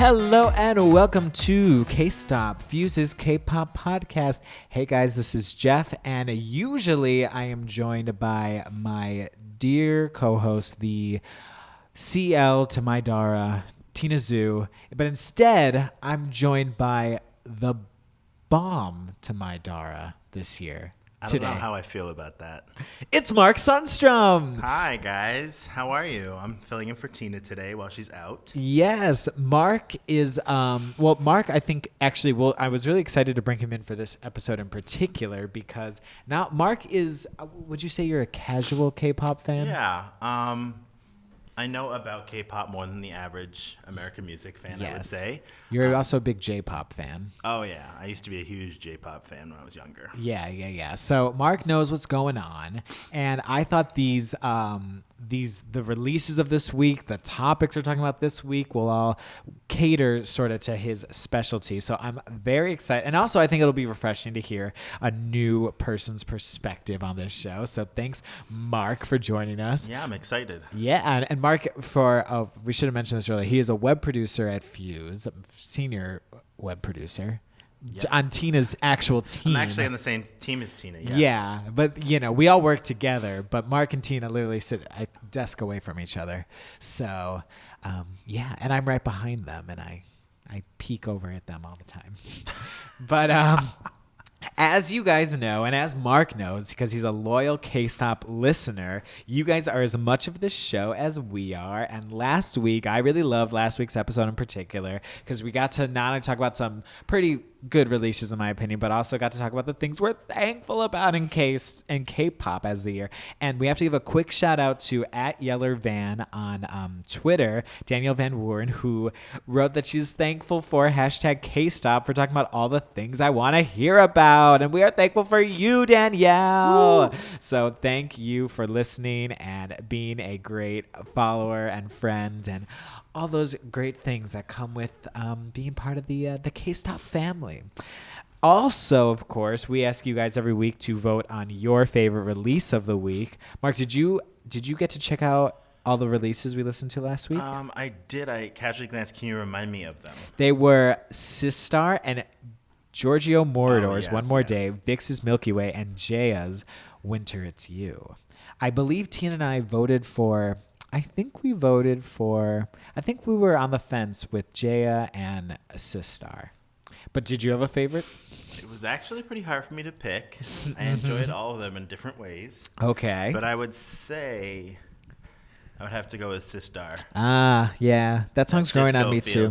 Hello and welcome to K-Stop, Fuse's K-Pop podcast. Hey guys, this is Jeff, and usually I am joined by my dear co-host, the CL to my Dara, Tina Zhu, but instead I'm joined by the bomb to my Dara this year. I don't know how I feel about that. It's Mark Sundstrom. Hi, guys. How are you? I'm filling in for Tina today while she's out. Yes, Mark is, Mark, I think, actually, I was really excited to bring him in for this episode in particular because now Mark is, would you say you're a casual K-pop fan? Yeah. I know about K-pop more than the average American music fan, Yes. I would say. You're also a big J-pop fan. Oh, yeah. I used to be a huge J-pop fan when I was younger. Yeah. So Mark knows what's going on, and I thought the releases of this week, the topics we're talking about this week, will all cater sort of to his specialty. So I'm very excited, and also I think it'll be refreshing to hear a new person's perspective on this show. So thanks, Mark, for joining us. Yeah, I'm excited. Yeah, and Mark, we should have mentioned this earlier. He is a web producer at Fuse, senior web producer. Yep. On Tina's actual team. I'm actually on the same team as Tina, yes. Yeah, but, we all work together. But Mark and Tina literally sit a desk away from each other. So, and I'm right behind them, and I peek over at them all the time. But as you guys know, and as Mark knows, because he's a loyal K-Stop listener, you guys are as much of this show as we are. And last week, I really loved last week's episode in particular, because we got to not only talk about some pretty good releases in my opinion, but also got to talk about the things we're thankful about in K-pop as the year. And we have to give a quick shout out to @YellerVan on Twitter, Danielle Van Woeren, who wrote that she's thankful for #K-Stop for talking about all the things I want to hear about. And we are thankful for you, Danielle. Woo! So thank you for listening and being a great follower and friend and all those great things that come with being part of the K-Stop family. Also, of course, we ask you guys every week to vote on your favorite release of the week. Mark, did you get to check out all the releases we listened to last week? I did. I casually glanced. Can you remind me of them? They were Sistar and Giorgio Moroder's yes, One More yes. Day, Vix's Milky Way, and Jaya's Winter It's You. I believe Tina and I voted for... I think we were on the fence with Jaya and Sistar. But did you have a favorite? It was actually pretty hard for me to pick. I enjoyed all of them in different ways. Okay. But I would say I would have to go with Sistar. Yeah. That song's growing on me too.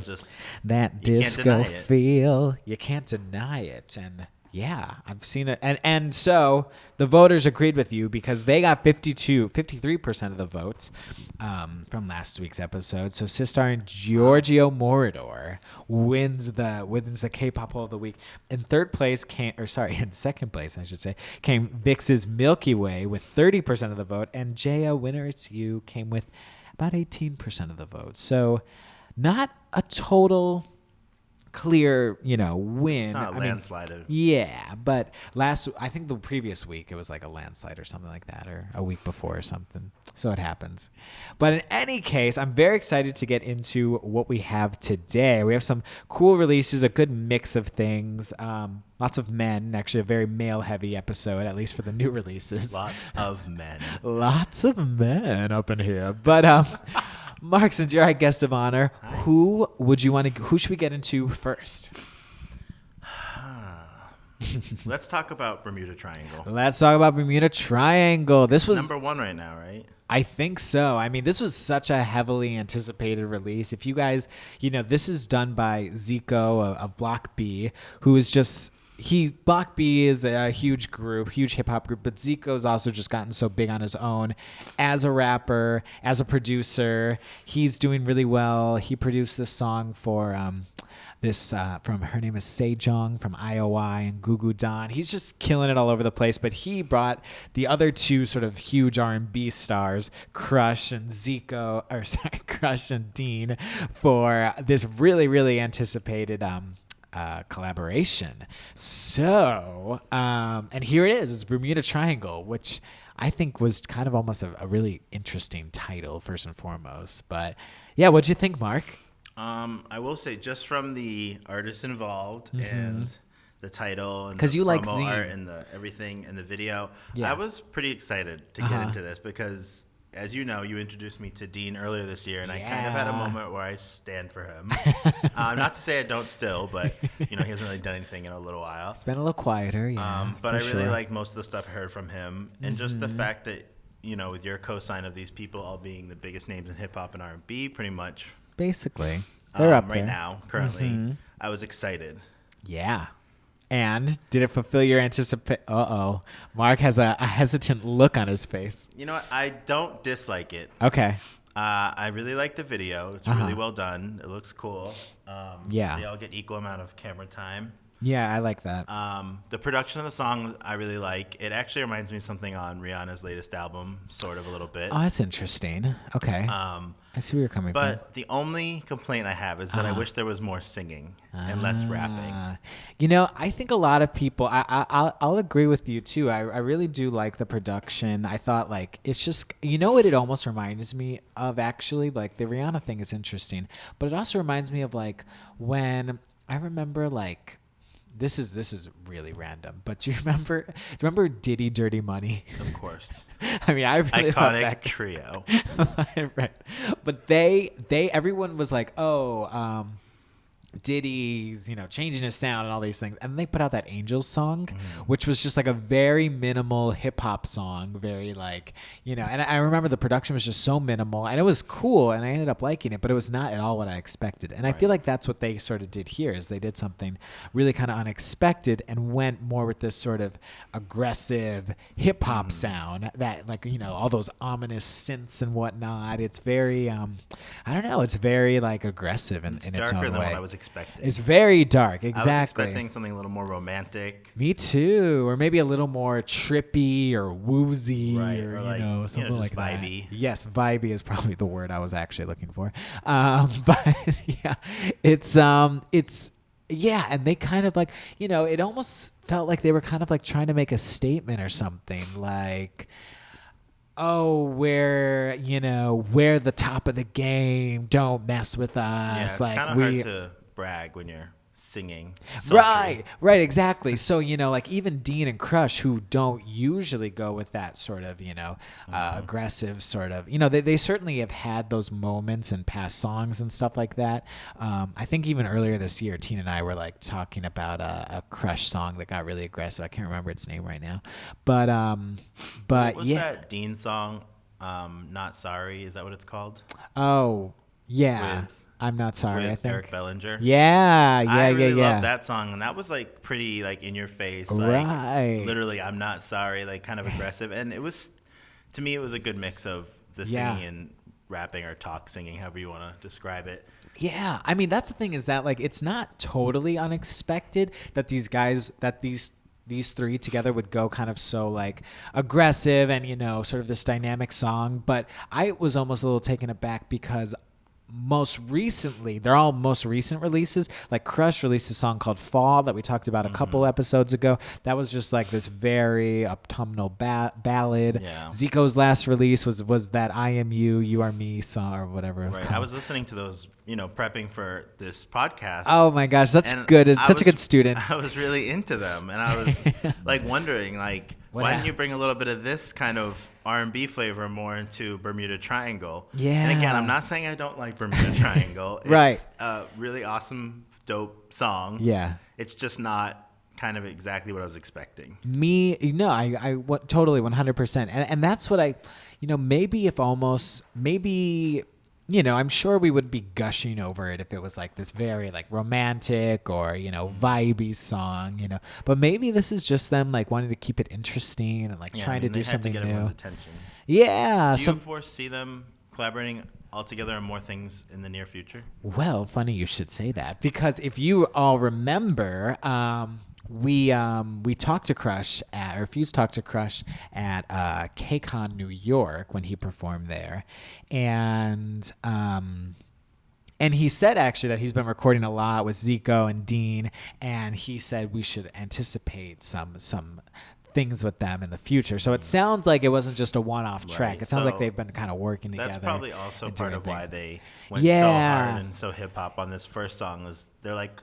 That disco feel. You can't deny it. And yeah, I've seen it. And so the voters agreed with you because they got 53% of the votes from last week's episode. So Sistar and Giorgio Moroder wins the K-pop poll of the week. In second place, I should say, came Vix's Milky Way with 30% of the vote, and Jaya, Winter It's You, came with about 18% of the vote. So not a total clear, win. Not a landslide. Yeah, but I think the previous week it was like a landslide or something like that, or a week before or something. So it happens. But in any case, I'm very excited to get into what we have today. We have some cool releases, a good mix of things. Lots of men, actually a very male-heavy episode, at least for the new releases. Lots of men. Lots of men up in here. But Mark, since you're our guest of honor, who should we get into first? Let's talk about Bermuda Triangle. Let's talk about Bermuda Triangle. This was number 1 right now, right? I think so. I mean, this was such a heavily anticipated release. If you guys, this is done by Zico of Block B, who is just... Block B is a huge group, huge hip hop group, but Zico's also just gotten so big on his own as a rapper, as a producer. He's doing really well. He produced this song for from her name is Sejong from IOI and Gugu Don. He's just killing it all over the place. But he brought the other two sort of huge R&B stars, Crush and Crush and Dean, for this really, really anticipated collaboration. So, and here it is. It's Bermuda Triangle, which I think was kind of almost a really interesting title, first and foremost. But yeah, what'd you think, Mark? I will say, just from the artists involved and the title and 'Cause the you like promo Zine. art and the everything and the video, Yeah. I was pretty excited to get into this because, as you know, you introduced me to Dean earlier this year, and I kind of had a Yeah. moment where I stand for him. Not to say I don't still, but he hasn't really done anything in a little while. It's been a little quieter, yeah. But I for really sure. like most of the stuff I heard from him, and just the fact that with your cosign of these people all being the biggest names in hip hop and R&B, pretty much. Basically, they're up right there now, currently. I was excited. Yeah. And did it fulfill your anticipation? Mark has a hesitant look on his face. You know what? I don't dislike it. Okay. I really like the video. It's really well done. It looks cool. Yeah. They all get equal amount of camera time. Yeah, I like that. The production of the song I really like. It actually reminds me of something on Rihanna's latest album, sort of a little bit. Oh, that's interesting. Okay. I see where you're coming from. But the only complaint I have is that I wish there was more singing and less rapping. I think a lot of people, I'll agree with you too. I really do like the production. I thought like, it's just, what it almost reminds me of actually, like the Rihanna thing is interesting, but it also reminds me of like when I remember like, this is really random, but do you remember Diddy Dirty Money? Of course. I mean, I really love Iconic that trio. right. But everyone was like, Diddy's, changing his sound and all these things. And they put out that Angels song, which was just like a very minimal hip hop song, very like, and I remember the production was just so minimal and it was cool and I ended up liking it, but it was not at all what I expected. And I feel like that's what they sort of did here is they did something really kind of unexpected and went more with this sort of aggressive hip hop sound that like, all those ominous synths and whatnot. It's very, I don't know. It's very like aggressive in its own Darker than way. what I was expecting. It's very dark, exactly. I was expecting something a little more romantic. Me too, or maybe a little more trippy or woozy, Right, or like, something like vibey. that. Yes, vibey is probably the word I was actually looking for. But yeah, it's yeah, and they kind of like it almost felt like they were kind of like trying to make a statement or something like. Oh, we're the top of the game. Don't mess with us. Yeah, it's like kind of hard to brag when you're singing. Right, exactly. So, like even Dean and Crush, who don't usually go with that sort of, aggressive sort of, they certainly have had those moments in past songs and stuff like that. I think even earlier this year, Tina and I were like talking about a Crush song that got really aggressive. I can't remember its name right now, but What was yeah. that Dean song? Not Sorry. Is that what it's called? Oh, yeah. With- I'm Not Sorry, With I think. Eric Bellinger. I really love that song, and that was like pretty like in your face, like Right. literally I'm not sorry, like kind of aggressive, and it was, to me, it was a good mix of the Yeah. singing and rapping or talk singing, however you want to describe it. Yeah, I mean that's the thing is that like it's not totally unexpected that these three together would go kind of so like aggressive and sort of this dynamic song, but I was almost a little taken aback because most recently, they're all most recent releases. Like Crush released a song called Fall that we talked about a couple episodes ago. That was just like this very autumnal ballad. Yeah. Zico's last release was that I Am You, You Are Me song or whatever it was Right. called. I was listening to those, prepping for this podcast. Oh my gosh, such and good. It's I such a was- good student. I was really into them, and I was like wondering, like, What why hap- didn't you bring a little bit of this kind of R&B flavor more into Bermuda Triangle? Yeah. And again, I'm not saying I don't like Bermuda Triangle. It's Right. a really awesome, dope song. Yeah. It's just not kind of exactly what I was expecting. Totally 100%. And that's what I'm sure we would be gushing over it if it was like this very like romantic or, vibey song, but maybe this is just them like wanting to keep it interesting and like trying to they do had something to get new. everyone's attention. Yeah. Do you foresee them collaborating all together on more things in the near future? Well, funny you should say that because if you all remember, we talked to Crush or Fuse talked to Crush at KCON New York when he performed there, and he said actually that he's been recording a lot with Zico and Dean, and he said we should anticipate some things with them in the future. So it sounds like it wasn't just a one-off track. Right. It sounds like So they've been kind of working together. That's probably also and part doing of why things. they went so hard and so hip hop on this first song. Is they're like,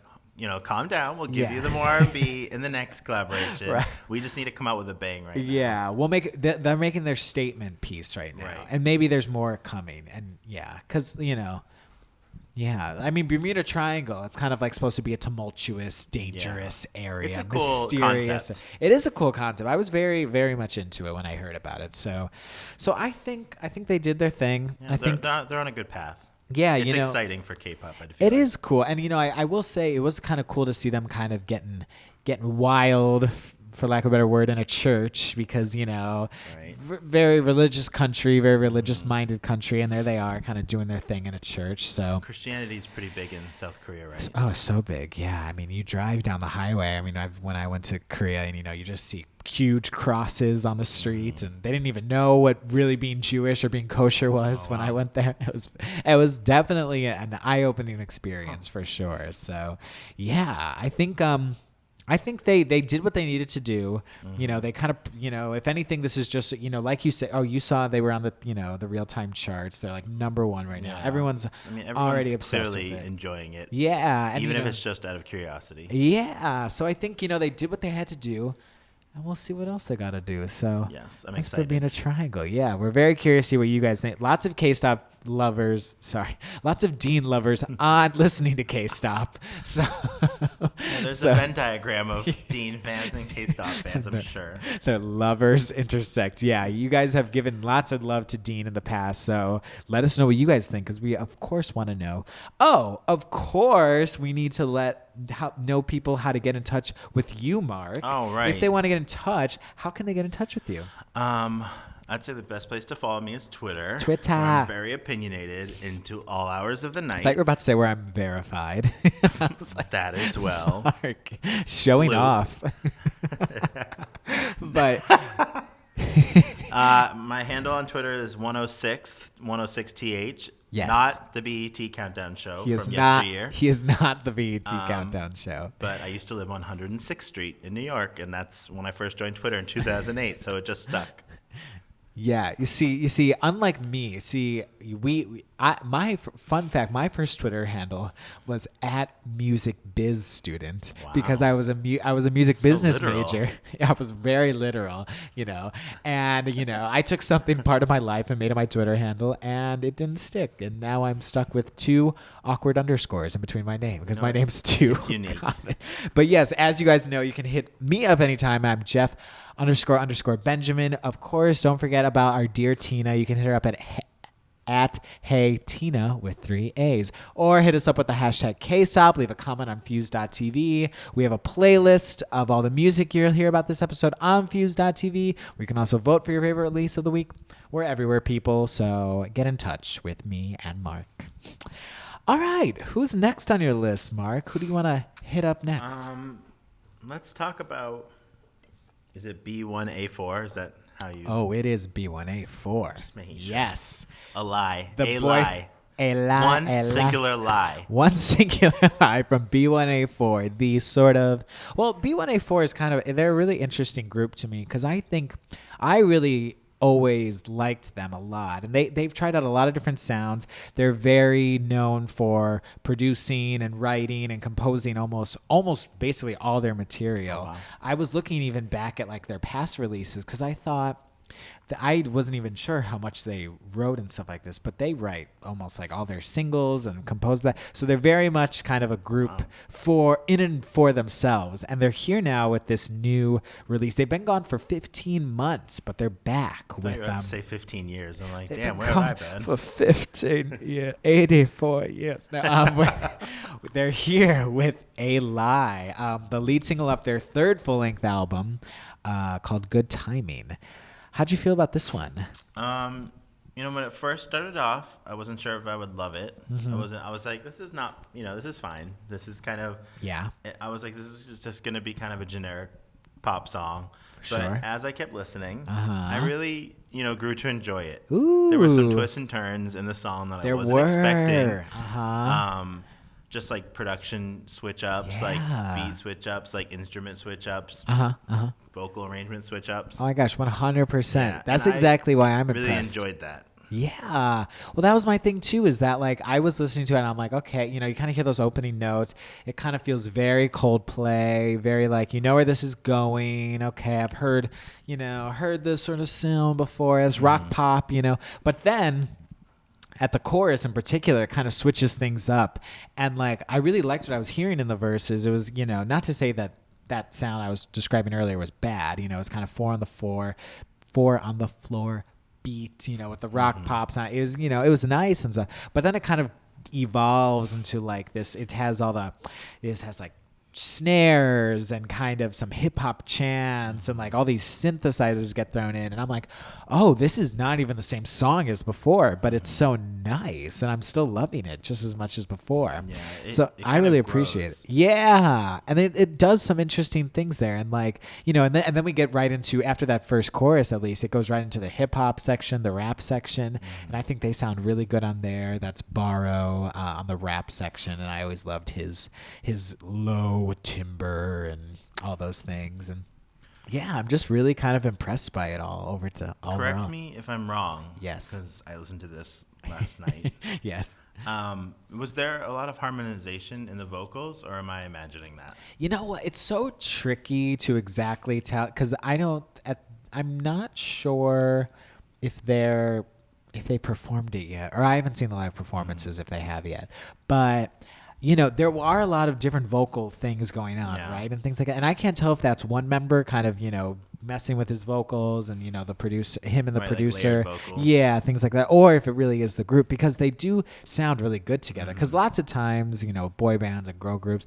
calm down. We'll give you the more R&B in the next collaboration. Right. We just need to come out with a bang right now. Yeah, we'll make they're making their statement piece right now, Right. and maybe there's more coming. And because I mean Bermuda Triangle. It's kind of like supposed to be a tumultuous, dangerous area, It's a cool mysterious. concept. It is a cool concept. I was very, very much into it when I heard about it. So I think they did their thing. Yeah, I think they're on a good path. yeah, It's you know, exciting for K-pop. I feel it like. is cool, and I will say it was kind of cool to see them kind of getting wild, for lack of a better word, in a church because Right. very religious country, very religious minded country, and there they are, kind of doing their thing in a church. So Christianity is pretty big in South Korea, right? oh, so big, yeah. I mean, you drive down the highway. I mean, when I went to Korea, and you just see huge crosses on the streets, and they didn't even know what really being Jewish or being kosher was when I went there. It was definitely an eye-opening experience for sure. So yeah, I think they did what they needed to do. They kind of, if anything, this is just, like you say, you saw they were on the, the real-time charts. They're like #1 right now. Yeah. Everyone's already obsessed with clearly it. enjoying it. Yeah. And, Even if it's just out of curiosity. yeah. So I think, they did what they had to do. And we'll see what else they got to do. So Yes, I'm thanks for excited. being a triangle. Yeah, we're very curious to see what you guys think. Lots of K-Stop lovers, lots of Dean lovers on listening to K-Stop. So There's a Venn diagram of Dean fans and K-Stop fans, I'm sure. their lovers intersect. Yeah, you guys have given lots of love to Dean in the past, so let us know what you guys think, because we, of course, want to know. Oh, of course, we need to know people how to get in touch with you, Mark. Oh, right. If they want to get in touch, how can they get in touch with you? I'd say the best place to follow me is Twitter. Twitter. Where I'm very opinionated into all hours of the night. I thought you were about to say where I'm verified. I was like, That as well. Mark, showing Blue. off. But My handle on Twitter is 106th, Yes. not the BET Countdown Show he is from not. yesteryear. He is not the BET Countdown Show. But I used to live on 106th Street in New York, and that's when I first joined Twitter in 2008, so it just stuck. Yeah, you see, unlike me, fun fact, my first Twitter handle was @musicbizstudent because I was a music business literal. major. I was very literal, and I took something part of my life and made it my Twitter handle, and it didn't stick, and now I'm stuck with 2 awkward underscores in between my name because my name's too unique. common. But yes, as you guys know, you can hit me up anytime. I'm Jeff__Benjamin. Of course, don't forget about our dear Tina. You can hit her up at Hey Tina with 3 A's, or hit us up with the hashtag KSOP. Leave a comment on Fuse.tv. We have a playlist of all the music you'll hear about this episode on Fuse.tv, where you can also vote for your favorite release of the week. We're everywhere, people, so get in touch with me and Mark. All right, who's next on your list, Mark? Who do you want to hit up next? Let's talk about, is it B1A4? Is that how you... Oh, it is B1A4. Just making sure. Yes. A lie. The a boy- lie. A lie. One a singular lie. One singular lie from B1A4. The sort of... Well, B1A4 is they're a really interesting group to me because I think I really always liked them a lot, and they've tried out a lot of different sounds. They're very known for producing and writing and composing almost basically all their material. Oh, wow. I was looking even back at their past releases because I thought I wasn't even sure how much they wrote and stuff like this, but they write almost all their singles and compose that. So they're very much kind of a group for themselves. And they're here now with this new release. They've been gone for 15 months, but they're back I with thought you were about to say 15 years. I'm like, they've damn, been where have I gone been? for 15 years, 84 years. Now, they're here with A Lie, the lead single of their third full-length album called Good Timing. How'd you feel about this one? When it first started off, I wasn't sure if I would love it. I was like, this is not, this is fine. This is kind of, Yeah. I was like, this is just going to be kind of a generic pop song. But Sure. as I kept listening, Uh-huh. I really, grew to enjoy it. Ooh. There were some twists and turns in the song that I wasn't expecting. Uh-huh. just like production switch ups, like beat switch ups, like instrument switch ups, vocal arrangement switch ups. Oh my gosh, 100%. Yeah, That's and exactly why I'm really impressed. enjoyed that. Yeah. Well, that was my thing too, is that like I was listening to it and I'm like, okay, you know, you kind of hear those opening notes. It kind of feels very Coldplay, very like, you know where this is going. Okay, I've heard this sort of sound before as rock pop, you know. But then at the chorus in particular, it kind of switches things up. And like, I really liked what I was hearing in the verses. It was, you know, not to say that sound I was describing earlier was bad. You know, it's kind of four on the floor beat, you know, with the rock pop sound. It was, you know, it was nice and stuff. But then it kind of evolves into like this. It has like snares and kind of some hip hop chants and like all these synthesizers get thrown in, and I'm like, oh, this is not even the same song as before, but it's so nice and I'm still loving it just as much as before. So I really appreciate it. Yeah. And it does some interesting things there, and like, you know, and then we get right into, after that first chorus at least, it goes right into the hip hop section, the rap section, and I think they sound really good on there. That's Barrow on the rap section, and I always loved his low timbre and all those things. And yeah, I'm just really kind of impressed by it all Correct me if I'm wrong. Yes. Because I listened to this last night. Yes. Was there a lot of harmonization in the vocals, or am I imagining that? You know what? It's so tricky to exactly tell, because I'm not sure if they performed it yet, or I haven't seen the live performances if they have yet. But you know, there are a lot of different vocal things going on, right? And things like that. And I can't tell if that's one member kind of, you know, messing with his vocals and, you know, the producer, him and the producer. Like yeah, things like that. Or if it really is the group, because they do sound really good together. Because lots of times, you know, boy bands and girl groups,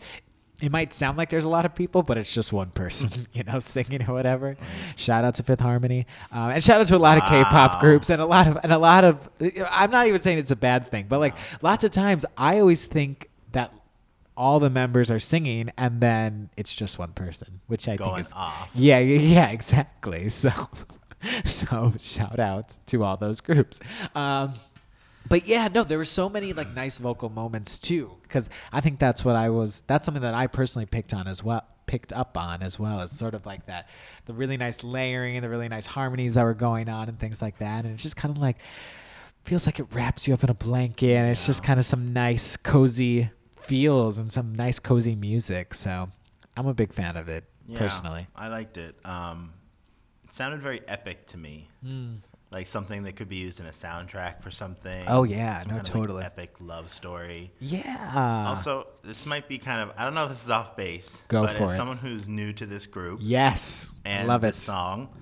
it might sound like there's a lot of people, but it's just one person, you know, singing or whatever. Right. Shout out to Fifth Harmony, and shout out to a lot of K-pop groups and a lot of. I'm not even saying it's a bad thing, but like lots of times, I always think that all the members are singing and then it's just one person, which I think is off. Yeah, exactly. So shout out to all those groups. But yeah, no, there were so many like nice vocal moments too, because I think that's something that I personally picked up on as well, as sort of like that, the really nice layering, the really nice harmonies that were going on and things like that. And it's just kind of like, feels like it wraps you up in a blanket, and it's just kind of some nice cozy feels and some nice cozy music. So I'm a big fan of it personally. I liked it. It sounded very epic to me. Like something that could be used in a soundtrack for something. Oh yeah, some no, kind of, totally. like, epic love story. Yeah. Also, this might be kind of, I don't know if this is off base. Go but for as it. someone who's new to this group. Yes. And love this it. song,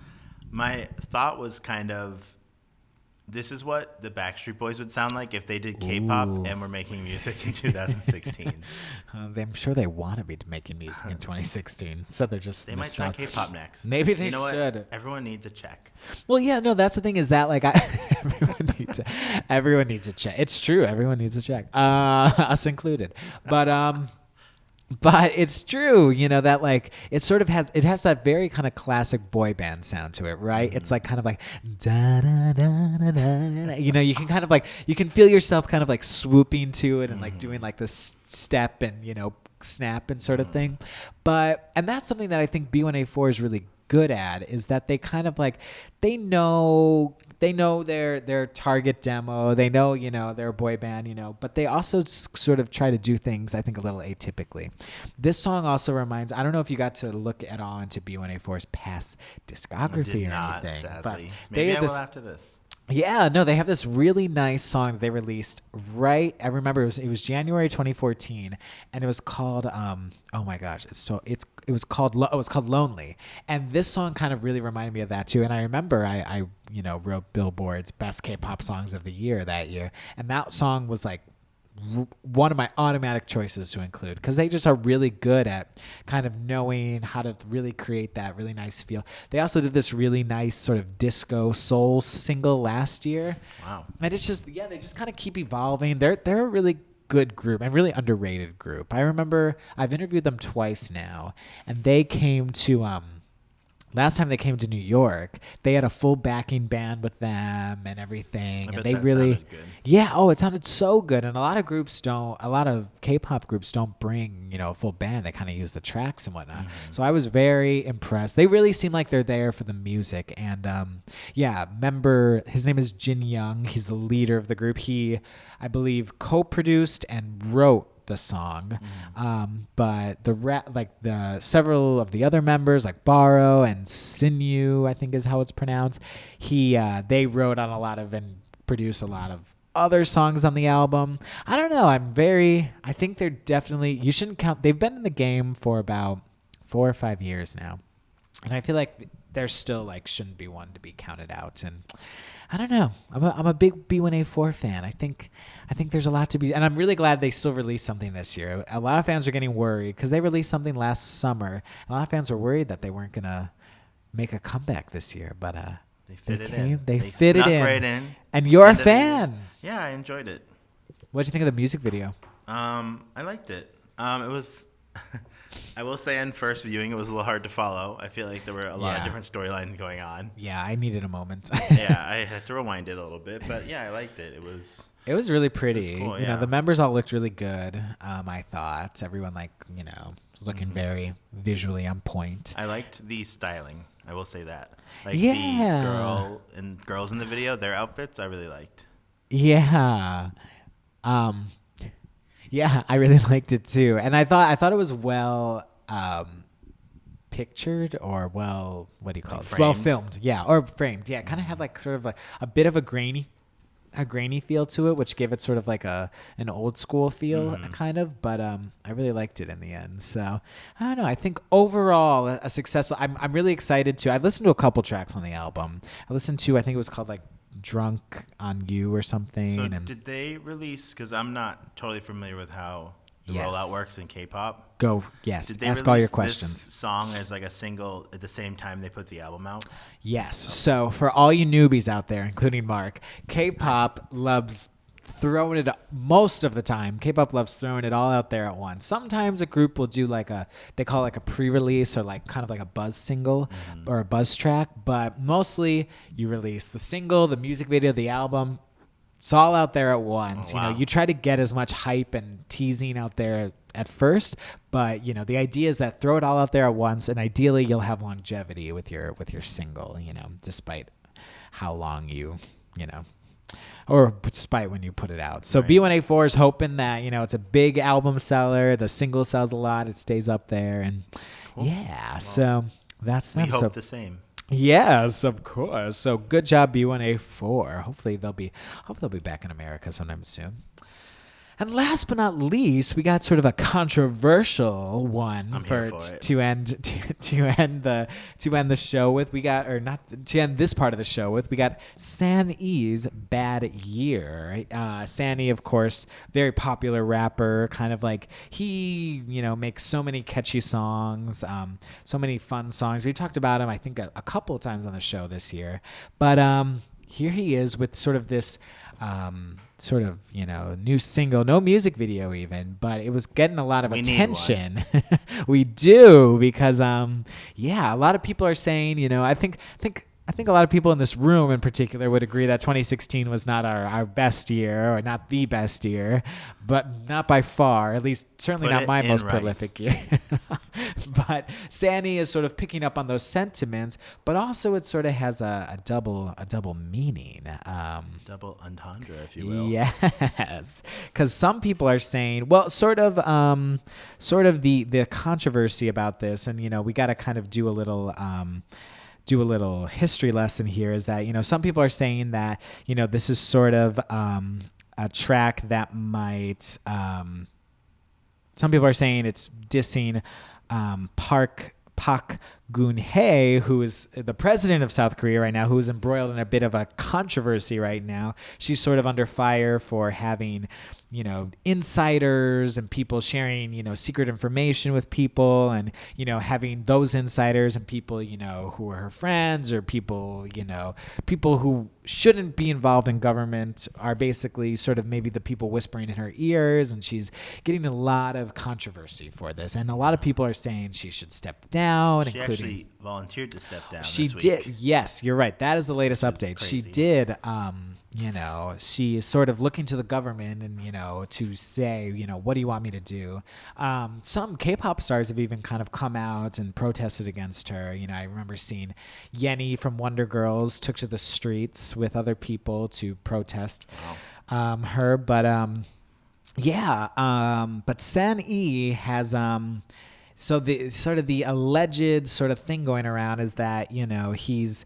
my thought was kind of, this is what the Backstreet Boys would sound like if they did K-pop and were making music in 2016. I'm sure they want to be making music in 2016, so they're just They might try K-pop next. Maybe they you know should. What? Everyone needs a check. Well, yeah, no, that's the thing, is that like everyone needs a check. It's true, everyone needs a check, us included. But it's true, you know, that like it sort of has that very kind of classic boy band sound to it, right? It's like kind of like da da da da da. You know, you can kind of like, you can feel yourself kind of like swooping to it and like doing like this step and, you know, snap and sort of thing. And that's something that I think B1A4 is really good at, is that they kind of like, they know their target demo, they know, you know, they're a boy band, you know, but they also sort of try to do things, I think, a little atypically. This song also reminds, I don't know if you got to look at all into B1A4's past discography or anything, sadly. but maybe I will after this. Yeah, no, they have this really nice song that they released I remember it was January 2014, and it was called oh my gosh, it was called Lonely. And this song kind of really reminded me of that too. And I remember I you know, wrote Billboard's best K-pop songs of the year that year, and that song was like one of my automatic choices to include, because they just are really good at kind of knowing how to really create that really nice feel. They also did this really nice sort of disco soul single last year. Wow. And it's just, yeah, they just kind of keep evolving. They're a really good group and really underrated group. I remember I've interviewed them twice now, and they came to last time they came to New York, they had a full backing band with them and everything. I And bet they that really, sounded good. yeah. Oh, it sounded so good. And a lot of K-pop groups don't bring, a full band. They kind of use the tracks and whatnot. So I was very impressed. They really seem like they're there for the music. And member, his name is Jin Young. He's the leader of the group. He, I believe, co-produced and wrote the song, but the several of the other members like Baro and Sinew, I think is how it's pronounced, they wrote on a lot of and produced a lot of other songs on the album. I don't know, I think they're definitely, you shouldn't count, they've been in the game for about 4 or 5 years now, and I feel like they're still like shouldn't be one to be counted out. And I don't know. I'm a big B1A4 fan. I think there's a lot to be, and I'm really glad they still released something this year. A lot of fans are getting worried because they released something last summer. A lot of fans were worried that they weren't gonna make a comeback this year, but they fit it in. in. They fit it in. Right in. And you're a fan. Yeah, I enjoyed it. What did you think of the music video? I liked it. It was. I will say on first viewing, it was a little hard to follow. I feel like there were a lot of different storylines going on. Yeah, I needed a moment. Yeah, I had to rewind it a little bit, but yeah, I liked it. It was really pretty. It was cool, The members all looked really good. I thought everyone was looking very visually on point. I liked the styling. I will say that. Yeah. The girls in the video, their outfits, I really liked. Yeah. Yeah, I really liked it too. And I thought it was well pictured, or what do you call it? Framed. Well filmed. Yeah, or framed. Yeah, it kind of had like sort of like a bit of a grainy feel to it, which gave it sort of like an old school feel kind of, but I really liked it in the end. So I don't know, I think overall a successful, I'm really excited to, I've listened to a couple tracks on the album. I listened to, I think it was called like Drunk on You or something. So did they release, because I'm not totally familiar with how the rollout works in K-pop. Ask all your questions. This song as like a single at the same time they put the album out? Yes. So for all you newbies out there, including Mark, K-pop loves throwing it most of the time. K-pop loves throwing it all out there at once. Sometimes a group will do they call it like a pre-release, or like kind of like a buzz single or a buzz track, but mostly you release the single, the music video, the album. It's all out there at once. Oh, wow. You try to get as much hype and teasing out there at first, but the idea is that throw it all out there at once, and ideally you'll have longevity with your single, despite how long or despite when you put it out. So right. B1A4 is hoping that, it's a big album seller. The single sells a lot. It stays up there. And cool. So that's them. We hope the same. Yes, of course. So good job, B1A4. Hopefully they'll be back in America sometime soon. And last but not least, we got sort of a controversial one to end the show with. We got, or not to end this part of the show with. We got San-E's Bad Year. San-E, of course, very popular rapper. Kind of like he, makes so many catchy songs, so many fun songs. We talked about him, I think, a couple of times on the show this year. But here he is with sort of this. New single, no music video even, but it was getting a lot of attention. We do, because a lot of people are saying, I think a lot of people in this room in particular would agree that 2016 was not our best year, or not the best year, but not by far, at least certainly not my most prolific year. But San-E is sort of picking up on those sentiments, but also it sort of has a double meaning. Double entendre, if you will. Yes, because some people are saying, sort of the controversy about this, and we got to kind of do a little history lesson here, is that, some people are saying that, this is sort of a track that might, some people are saying it's dissing Park Geun-hye, who is the president of South Korea right now, who is embroiled in a bit of a controversy right now. She's sort of under fire for having, insiders and people sharing, secret information with people, and, having those insiders and people, who are her friends, or people who shouldn't be involved in government are basically sort of maybe the people whispering in her ears, and she's getting a lot of controversy for this. And a lot of people are saying she should step down, including actually volunteered to step down. She this week. did. Yes, you're right. That is the latest update. She crazy. did. She is sort of looking to the government and, to say, what do you want me to do? Some K-pop stars have even kind of come out and protested against her. I remember seeing Yenny from Wonder Girls took to the streets with other people to protest her. But but San E has so the alleged sort of thing going around is that he's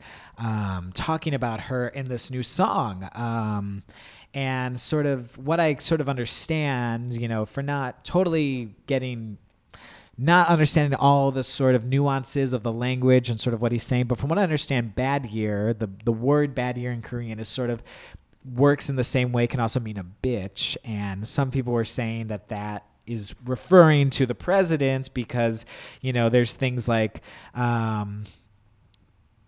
talking about her in this new song, and sort of what I sort of understand, for not understanding all the sort of nuances of the language and sort of what he's saying, but from what I understand, bad year, the word bad year in Korean is sort of works in the same way, can also mean a bitch, and some people were saying that is referring to the president because, there's things like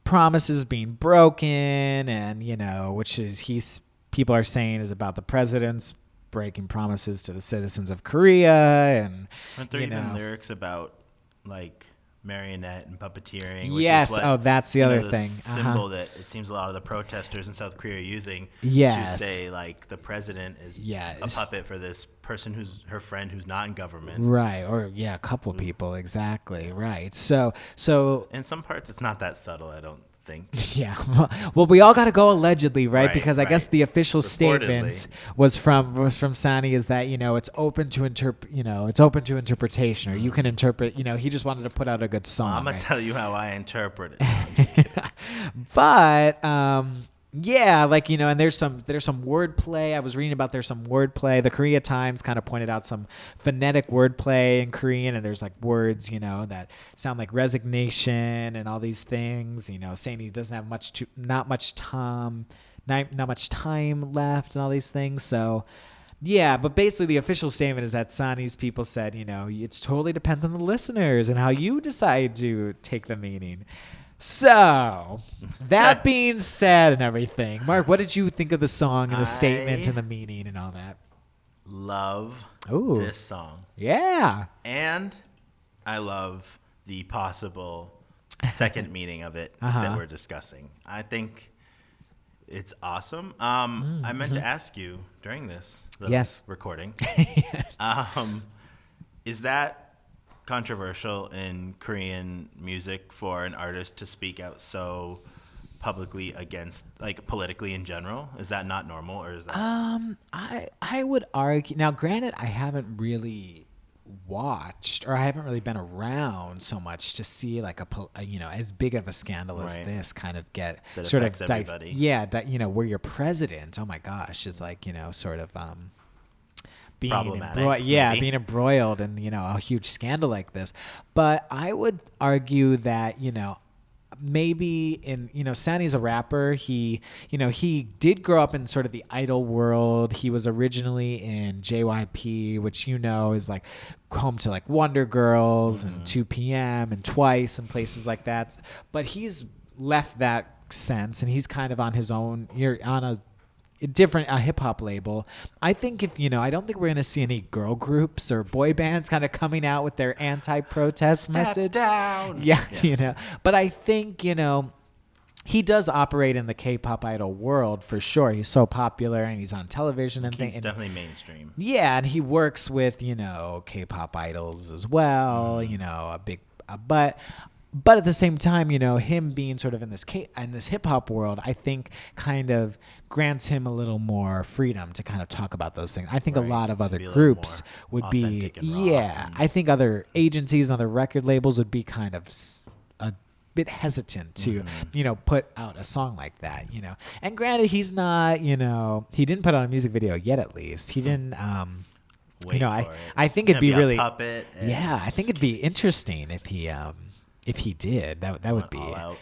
promises being broken and, which is people are saying is about the president's breaking promises to the citizens of Korea. And aren't there even lyrics about like marionette and puppeteering? Yes. Which is what, that's the other the thing. symbol that it seems a lot of the protesters in South Korea are using Yes. to say like the president is a puppet for this person who's her friend who's not in government. Right. Or a couple people. Exactly. Right. So in some parts it's not that subtle, I don't think. Yeah. Well, we all got to go allegedly, right? Because I guess the official Reportedly. statement was from Sani is that, it's open to interpretation, or you can interpret, he just wanted to put out a good song. I'm going to tell you how I interpret it. No, I'm just kidding. But and there's some wordplay. I was reading about there's some wordplay. The Korea Times kind of pointed out some phonetic wordplay in Korean, and there's like words, that sound like resignation and all these things, saying he doesn't have not much time left and all these things. So yeah, but basically the official statement is that Sani's people said, it totally depends on the listeners and how you decide to take the meaning. So, that being said and everything, Mark, what did you think of the song and the statement and the meaning and all that? Love this song. Yeah. And I love the possible second meaning of it that we're discussing. I think it's awesome. I meant to ask you during this recording. Yes. Is that controversial in Korean music for an artist to speak out so publicly against, like, politically in general? Is that not normal, or is that? I would argue. Now, granted, I haven't really watched, or I haven't really been around so much to see like as big of a scandal as this kind of get that sort affects of everybody. Where your president, oh my gosh, is like sort of being problematic, being embroiled in a huge scandal like this. But I would argue that maybe in Sani's a rapper. He did grow up in sort of the idol world. He was originally in JYP, which is like home to like Wonder Girls and 2 PM and Twice and places like that. But he's left that sense and he's kind of on his own. You're on a different hip hop label. I think I don't think we're going to see any girl groups or boy bands kind of coming out with their anti-protest message. Down. Yeah. But I think, he does operate in the K-pop idol world for sure. He's so popular and he's on television and things. He's definitely mainstream. Yeah. And he works with, K-pop idols as well, but at the same time, him being sort of in this hip hop world, I think kind of grants him a little more freedom to kind of talk about those things. I think a lot of other groups would be, I think other agencies and other record labels would be kind of a bit hesitant to, put out a song like that, And granted, he's not, he didn't put out a music video yet, at least. He didn't, I think it'd be really, I think it'd be interesting if he did. That would be, oh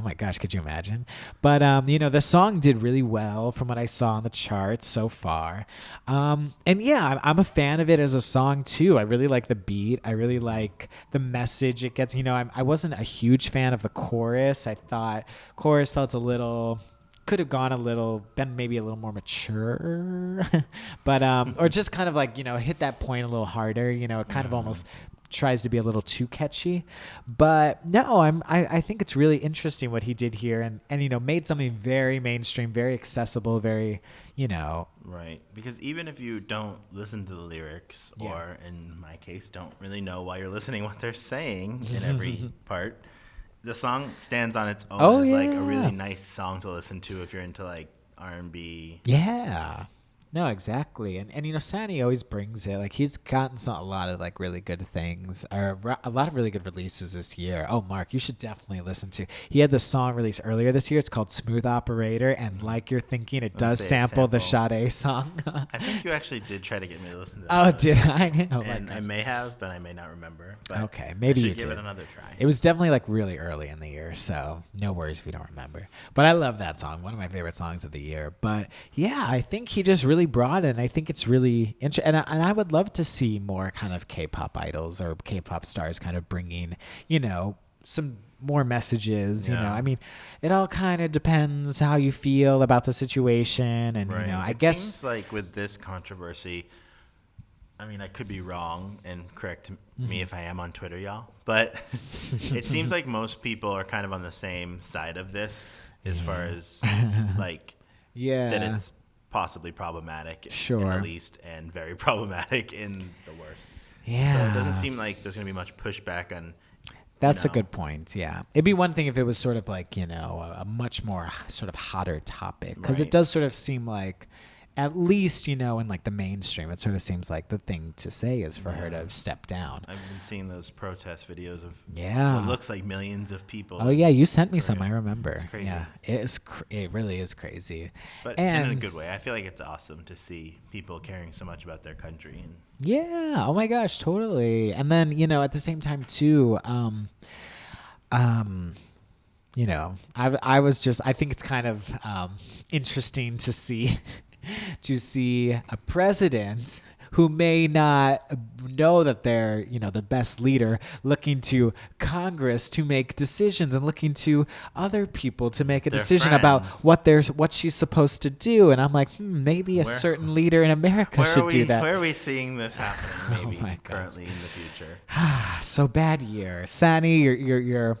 my gosh, could you imagine? But the song did really well from what I saw on the charts so far, and I'm a fan of it as a song too. I really like the beat. I really like the message it gets. I wasn't a huge fan of the chorus. I thought chorus felt could have been maybe a little more mature, but or just kind of like hit that point a little harder. It kind of almost tries to be a little too catchy. But no, I think it's really interesting what he did here, and you know, made something very mainstream, very accessible, very, you know. Right. Because even if you don't listen to the lyrics, or in my case, don't really know why you're listening what they're saying in every part, the song stands on its own as like a really nice song to listen to if you're into like R&B. Yeah. No, exactly. And you know, Sani always brings it. Like, he's gotten a lot of like really good things, or a lot of really good releases this year. Oh, Mark, you should definitely listen to. He had the song released earlier this year. It's called Smooth Operator, and like you're thinking, it does sample the Sade song. I think you actually did try to get me to listen to that. Oh, did I? Oh, and I may have, but I may not remember. But okay, maybe you give did. it another try. It was definitely like really early in the year, so no worries if you don't remember. But I love that song, one of my favorite songs of the year. But yeah, I think he just really brought it. And I think it's really interesting, and I would love to see more kind of K-pop idols or K-pop stars kind of bringing, you know, some more messages. You know, I mean, it all kind of depends how you feel about the situation, and you know, I guess seems like with this controversy, I mean, I could be wrong, and correct me if I am on Twitter, y'all, but it seems like most people are kind of on the same side of this as far as like that it's possibly problematic in the least, and very problematic in the worst. Yeah. So it doesn't seem like there's going to be much pushback on. That's a good point. Yeah. It'd be one thing if it was sort of like, you know, a much more sort of hotter topic, because it does sort of seem like, at least, you know, in like the mainstream, it sort of seems like the thing to say is for her to step down. I've been seeing those protest videos of what looks like millions of people. Oh yeah, you sent me some. I remember. It's crazy. Yeah, it really is crazy. But in a good way. I feel like it's awesome to see people caring so much about their country. And yeah. Oh my gosh, totally. And then, you know, at the same time too, you know, I think it's kind of interesting to see a president who may not know that they're, you know, the best leader, looking to Congress to make decisions, and looking to other people to make a decision about what she's supposed to do. And I'm like, maybe a certain leader in America should do that. Where are we seeing this happening? Maybe currently in the future. So bad year, Sani. You're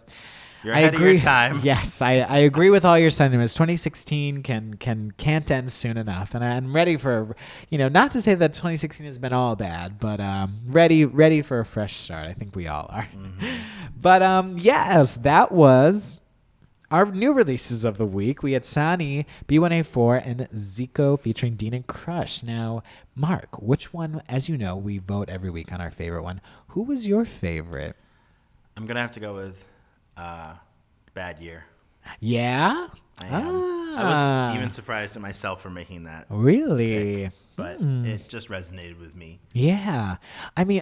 ahead of your time. Yes, I agree with all your sentiments. 2016 can't end soon enough, and I'm ready for, you know, not to say that 2016 has been all bad, but ready for a fresh start. I think we all are. Mm-hmm. But yes, that was our new releases of the week. We had Sani, B1A4, and Zico featuring Dean and Crush. Now, Mark, which one? As you know, we vote every week on our favorite one. Who was your favorite? I'm gonna have to go with Bad Year. Yeah? I am. I was even surprised at myself for making that. Really? Pick, but it just resonated with me. Yeah. I mean,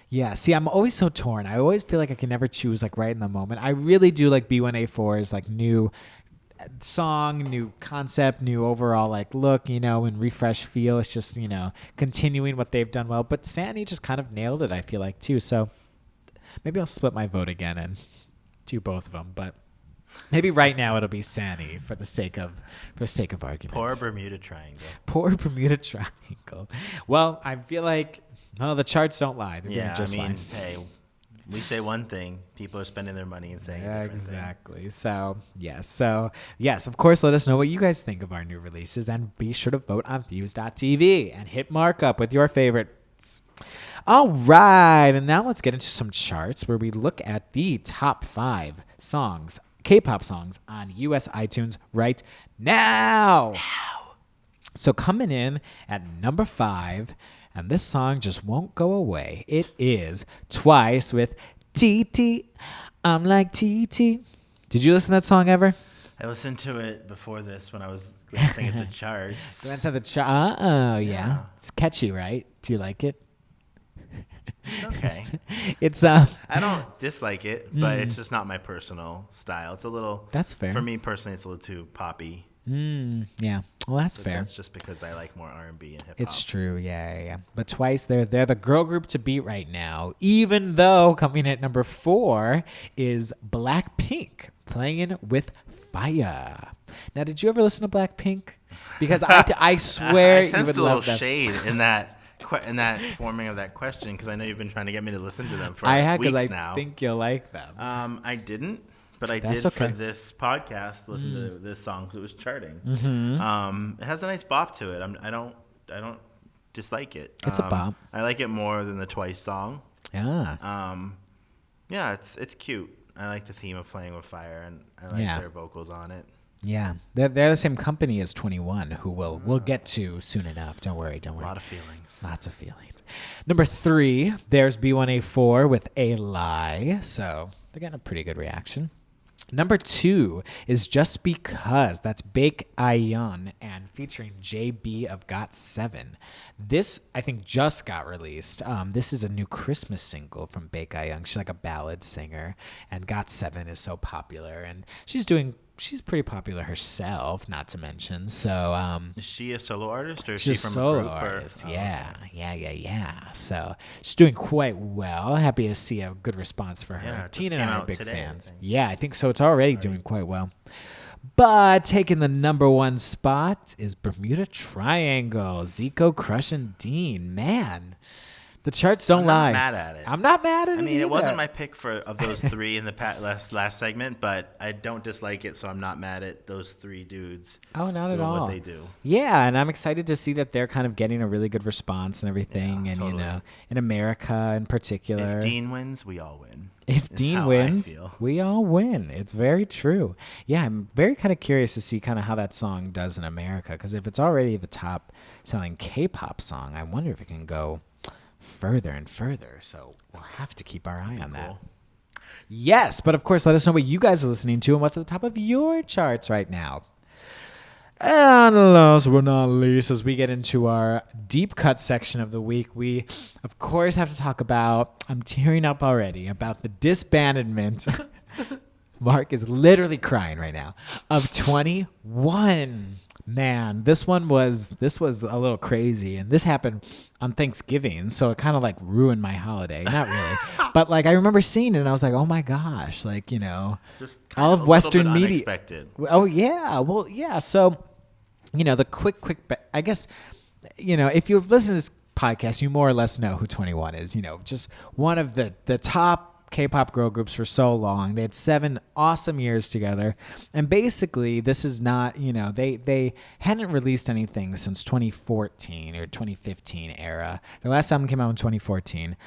yeah. See, I'm always so torn. I always feel like I can never choose like right in the moment. I really do like B1A4's like new song, new concept, new overall like look, you know, and refresh feel. It's just, you know, continuing what they've done well. But Sani just kind of nailed it, I feel like, too. So maybe I'll split my vote again and do both of them, but maybe right now it'll be Sani for the sake of argument. Poor Bermuda Triangle. Poor Bermuda Triangle. Well, I feel like the charts don't lie. They're doing just fine. Hey, we say one thing, people are spending their money and saying a different thing. So yes, of course, let us know what you guys think of our new releases, and be sure to vote on Views.tv and hit markup with your favorites. All right, and now let's get into some charts where we look at the top 5 songs, K-pop songs on US iTunes right now. So coming in at number 5, and this song just won't go away. It is Twice with TT. I'm like TT. Did you listen to that song ever? I listened to it before this when I was glancing at the charts. Glance at the chart. Oh, yeah. It's catchy, right? Do you like it? Okay. It's I don't dislike it, but it's just not my personal style. It's a little. That's fair. For me personally, it's a little too poppy. Yeah. Well, that's fair. That's just because I like more R&B and hip hop. It's true. Yeah. But Twice, they're the girl group to beat right now. Even though coming at number 4 is Blackpink playing with Fire. Now, did you ever listen to Blackpink? Because I swear I you sensed would a little love that. shade in that forming of that question, because I know you've been trying to get me to listen to them for weeks now. I think you'll like them. I didn't, but I That's did okay. for this podcast listen to this song because it was charting. Mm-hmm. It has a nice bop to it. I don't dislike it. It's a bop. I like it more than the Twice song. Yeah. Yeah, it's cute. I like the theme of Playing with Fire, and I like their vocals on it. Yeah, they're the same company as 21, who we'll get to soon enough. Don't worry. A lot of feelings. Lots of feelings. Number 3, there's B1A4 with A Lie. So they're getting a pretty good reaction. Number 2 is Just Because. That's Bake Ayon and featuring JB of Got7. This, I think, just got released. This is a new Christmas single from Bake Ayon. She's like a ballad singer, and Got7 is so popular. And she's pretty popular herself, not to mention. So is she a solo artist, or is she's she from a solo a group? Artist. Yeah. So she's doing quite well. Happy to see a good response for her. Yeah, Tina and I are big today, fans. Yeah, I think so. It's already doing quite well. But taking the number 1 spot is Bermuda Triangle, Zico, Crush, and Dean. Man, the charts don't lie. I'm not mad at it. I'm not mad at it. I mean, either. it wasn't my pick of those 3 in the last segment, but I don't dislike it, so I'm not mad at those 3 dudes. Oh, not at all. What they do. Yeah, and I'm excited to see that they're kind of getting a really good response and everything, and totally. in America in particular. If Dean wins, we all win. If Dean wins, we all win. It's very true. Yeah, I'm very kind of curious to see kind of how that song does in America, because if it's already the top selling K-pop song, I wonder if it can go further and further. So we'll have to keep our eye on that. Yes, but of course, let us know what you guys are listening to and what's at the top of your charts right now. And last but not least, as we get into our deep cut section of the week, we, of course, have to talk about, I'm tearing up already, about the disbandment. Mark is literally crying right now, of 21. Man, this was a little crazy, and this happened on Thanksgiving, so it kind of like ruined my holiday. Not really, but like I remember seeing it, and I was like, oh my gosh, like, you know, just all of Western media. Unexpected. Oh yeah, well yeah. So, you know, the quick, I guess, you know, if you've listened to this podcast, you more or less know who 21 is. You know, just one of the top K-pop girl groups for so long. They had 7 awesome years together, and basically this is not, you know, they hadn't released anything since 2014 or 2015 era. The last album came out in 2014.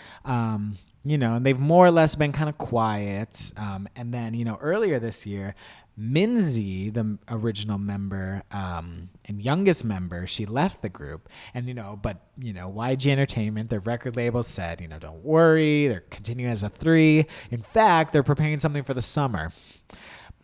You know, and they've more or less been kind of quiet. And then, you know, earlier this year, Minzy, the original member and youngest member, she left the group. And, you know, but, you know, YG Entertainment, their record label said, you know, don't worry, they're continuing as a 3. In fact, they're preparing something for the summer.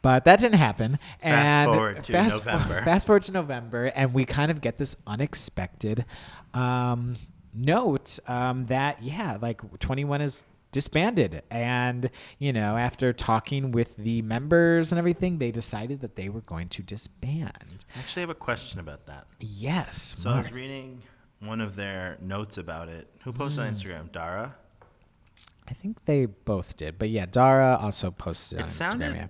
But that didn't happen. And fast forward to November, and we kind of get this unexpected note that, yeah, like 21 is disbanded. And, you know, after talking with the members and everything, they decided that they were going to disband. I actually have a question about that. Yes. So Mark. I was reading one of their notes about it. Who posted on Instagram? Dara? I think they both did. But yeah, Dara also posted on Instagram. Yeah.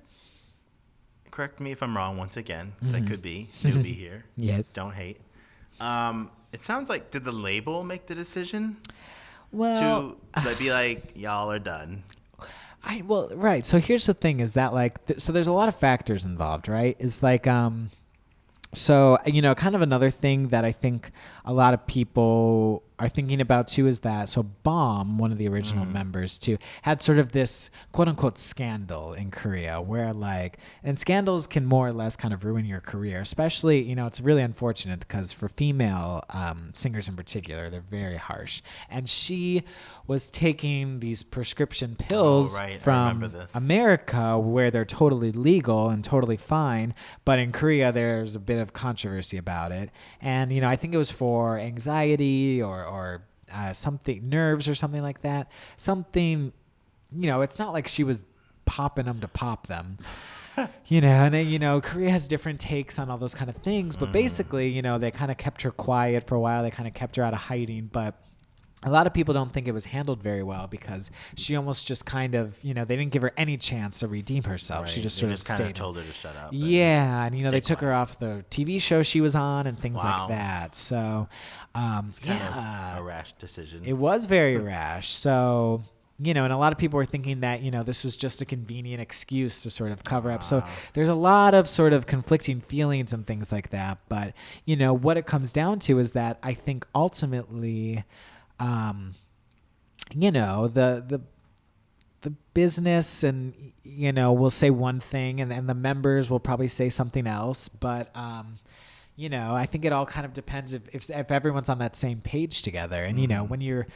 Correct me if I'm wrong once again, because I could be. Newbie here. Yes. Don't hate. It sounds like, did the label make the decision? Well, to be like, y'all are done. Right. So here's the thing: is that like, so there's a lot of factors involved, right? It's like, so you know, kind of another thing that I think a lot of people are thinking about too is that, so Bomb, one of the original members too, had sort of this quote unquote scandal in Korea where like, and scandals can more or less kind of ruin your career, especially, you know, it's really unfortunate because for female singers in particular, they're very harsh. And she was taking these prescription pills from America where they're totally legal and totally fine. But in Korea, there's a bit of controversy about it. And, you know, I think it was for anxiety or something, nerves or something like that. Something, you know, it's not like she was popping them to pop them. You know, and you know, Korea has different takes on all those kind of things. But basically, you know, they kind of kept her quiet for a while. They kind of kept her out of hiding. But a lot of people don't think it was handled very well because she almost just kind of, they didn't give her any chance to redeem herself. Right. She just They sort of kind of stayed. told her to shut up. Yeah, and they took quiet. her off the TV show she was on and things Wow. like that. So, It's kind of a rash decision. it was very rash. So, and a lot of people were thinking that, this was just a convenient excuse to sort of cover up. So there's a lot of sort of conflicting feelings and things like that. But, what it comes down to is that I think ultimately, the business and, will say one thing and the members will probably say something else. But, I think it all kind of depends if everyone's on that same page together. And, when you're,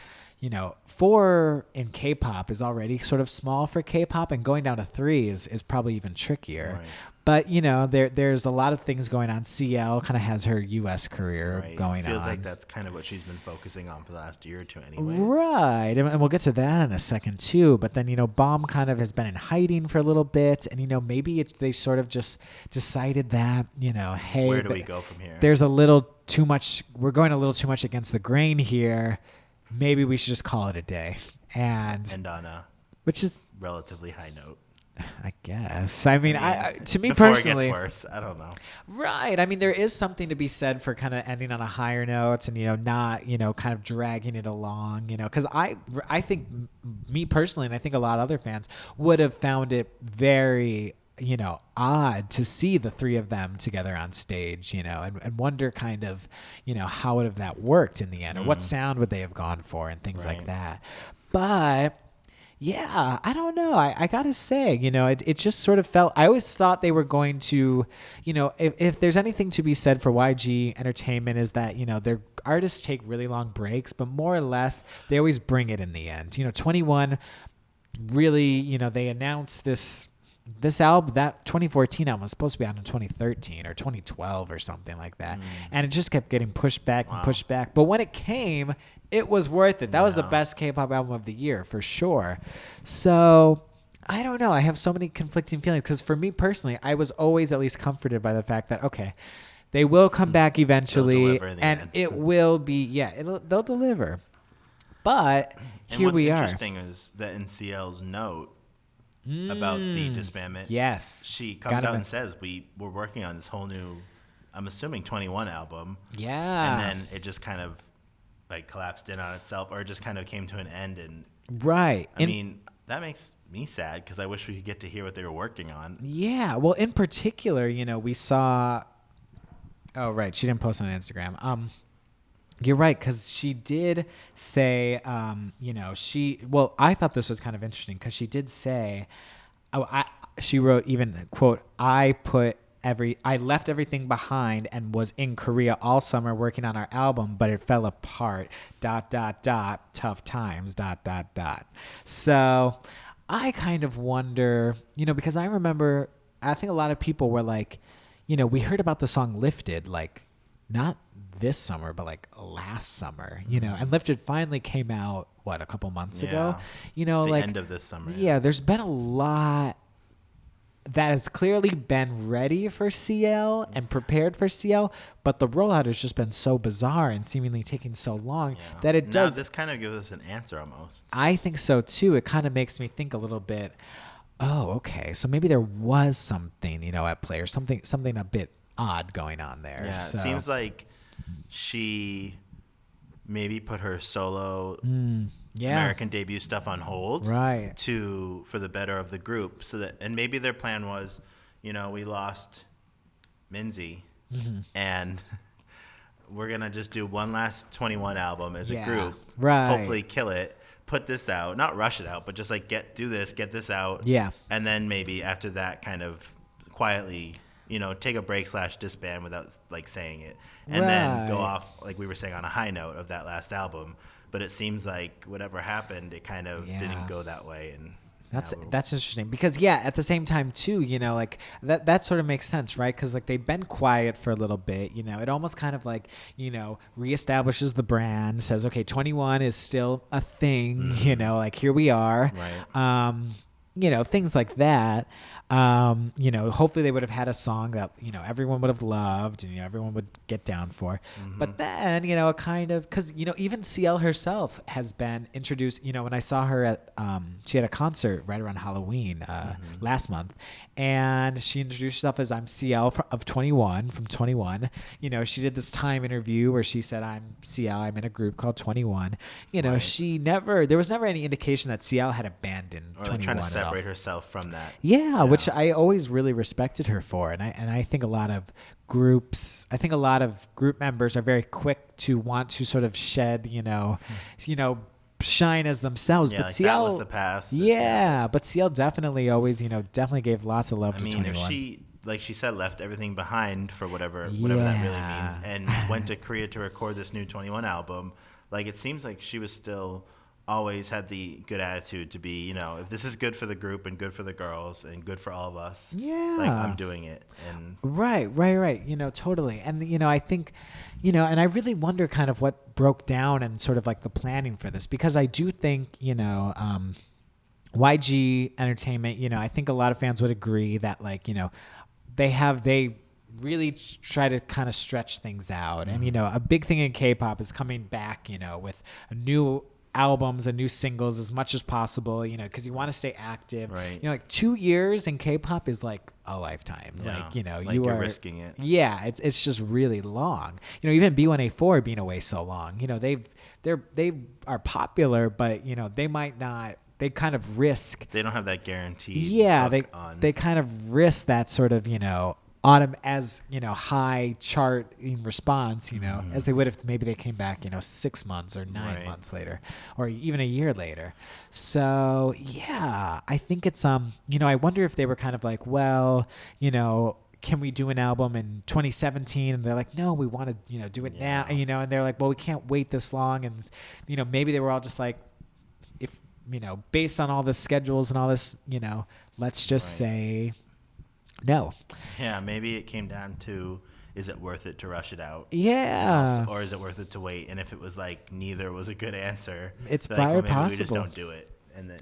4 in K-pop is already sort of small for K-pop, and going down to 3 is probably even trickier. Right. But, there's a lot of things going on. CL kind of has her U.S. career going on. Feels like that's kind of what she's been focusing on for the last year or two anyways. Right. And we'll get to that in a second too. But then, Bomb kind of has been in hiding for a little bit. And, maybe they sort of just decided that, hey, where do we go from here? There's a little too much. We're going a little too much against the grain here. Maybe we should just call it a day. And on a which is relatively high note. I guess. I mean, to me Before personally, it gets worse. I don't know. right. I mean, there is something to be said for kind of ending on a higher note and, not, kind of dragging it along, because I think me personally, and I think a lot of other fans would have found it very, odd to see the 3 of them together on stage, and wonder kind of, how would have that worked in the end, or what sound would they have gone for and things like that. But yeah, I don't know. I got to say, it just sort of felt, I always thought they were going to, if there's anything to be said for YG Entertainment is that, their artists take really long breaks, but more or less they always bring it in the end. 21 really, they announced this album, that 2014 album was supposed to be out in 2013 or 2012 or something like that. And it just kept getting pushed back and pushed back. But when it came, it was worth it. That was the best K-pop album of the year for sure. So I don't know. I have so many conflicting feelings because for me personally, I was always at least comforted by the fact that, okay, they will come back eventually and it will be, they'll deliver. But and here we are. What's interesting is that in CL's note, about the disbandment. Yes. She comes out and says, we're working on this whole new, I'm assuming 21 album. Yeah. And then it just kind of like collapsed in on itself or it just kind of came to an end. And right. I mean, that makes me sad because I wish we could get to hear what they were working on. Yeah. Well, in particular, we saw, oh, right. She didn't post on Instagram. You're right, because she did say, I thought this was kind of interesting because she did say, she wrote even, quote, I left everything behind and was in Korea all summer working on our album, but it fell apart, ... tough times, ... So I kind of wonder, because I remember, I think a lot of people were like, we heard about the song Lifted, like, not this summer, but like last summer, and Lifted finally came out, a couple months ago, the end of this summer. Yeah, there's been a lot that has clearly been ready for CL and prepared for CL, but the rollout has just been so bizarre and seemingly taking so long that it does. This kind of gives us an answer almost. I think so too. It kind of makes me think a little bit, oh, okay, so maybe there was something, at play or something a bit odd going on there. Yeah, so. It seems like she maybe put her solo American debut stuff on hold, right? For the better of the group, so that, and maybe their plan was, we lost Minzy, and we're gonna just do one last 21 album as a group, right? Hopefully, kill it. Put this out, not rush it out, but just like get this out, and then maybe after that, kind of quietly. Take a break / disband without like saying it, and then go off like we were saying on a high note of that last album. But it seems like whatever happened, it kind of didn't go that way, and that's interesting because at the same time too, like that sort of makes sense, right? Because like they've been quiet for a little bit, it almost kind of like reestablishes the brand, says okay, 21 is still a thing, like here we are, right. things like that. Hopefully they would have had a song that, everyone would have loved and, everyone would get down for. But then, a kind of, because, even CL herself has been introduced, when I saw her at, she had a concert right around Halloween last month, and she introduced herself as, I'm CL of 21, from 21. She did this Time interview where she said, I'm CL, I'm in a group called 21. There was never any indication that CL had abandoned or 21 trying to at all. separate herself from that. Yeah, which I always really respected her for, and I think a lot of group members are very quick to want to sort of shed, shine as themselves. Yeah, but like CL, that was the past. But CL definitely always, definitely gave lots of love to 21. If she, like she said, left everything behind for whatever that really means, and went to Korea to record this new 21 album, like it seems like she was still always had the good attitude to be, if this is good for the group and good for the girls and good for all of us, like I'm doing it. And right. Totally. And, I think, and I really wonder kind of what broke down and sort of like the planning for this, because I do think, YG Entertainment, I think a lot of fans would agree that like, they really try to kind of stretch things out. And, a big thing in K-pop is coming back, with a new albums and new singles as much as possible, because you want to stay active. Right. Like 2 years in K-pop is like a lifetime. Yeah. Like, you're risking it. Yeah, it's just really long. Even B1A4 being away so long, they are popular, but they might not. They kind of risk. They don't have that guarantee. Yeah, they kind of risk that sort of high chart in response, as they would if maybe they came back, 6 months or 9 months later, or even a year later. So yeah, I think it's I wonder if they were kind of like, well, can we do an album in 2017? And they're like, no, we want to, do it now. And, and they're like, well, we can't wait this long. And, maybe they were all just like, if, based on all the schedules and all this, let's just say no. Yeah, maybe it came down to, is it worth it to rush it out? Yeah. Or is it worth it to wait? And if it was like neither was a good answer, it's very possible. Maybe we just don't do it. And then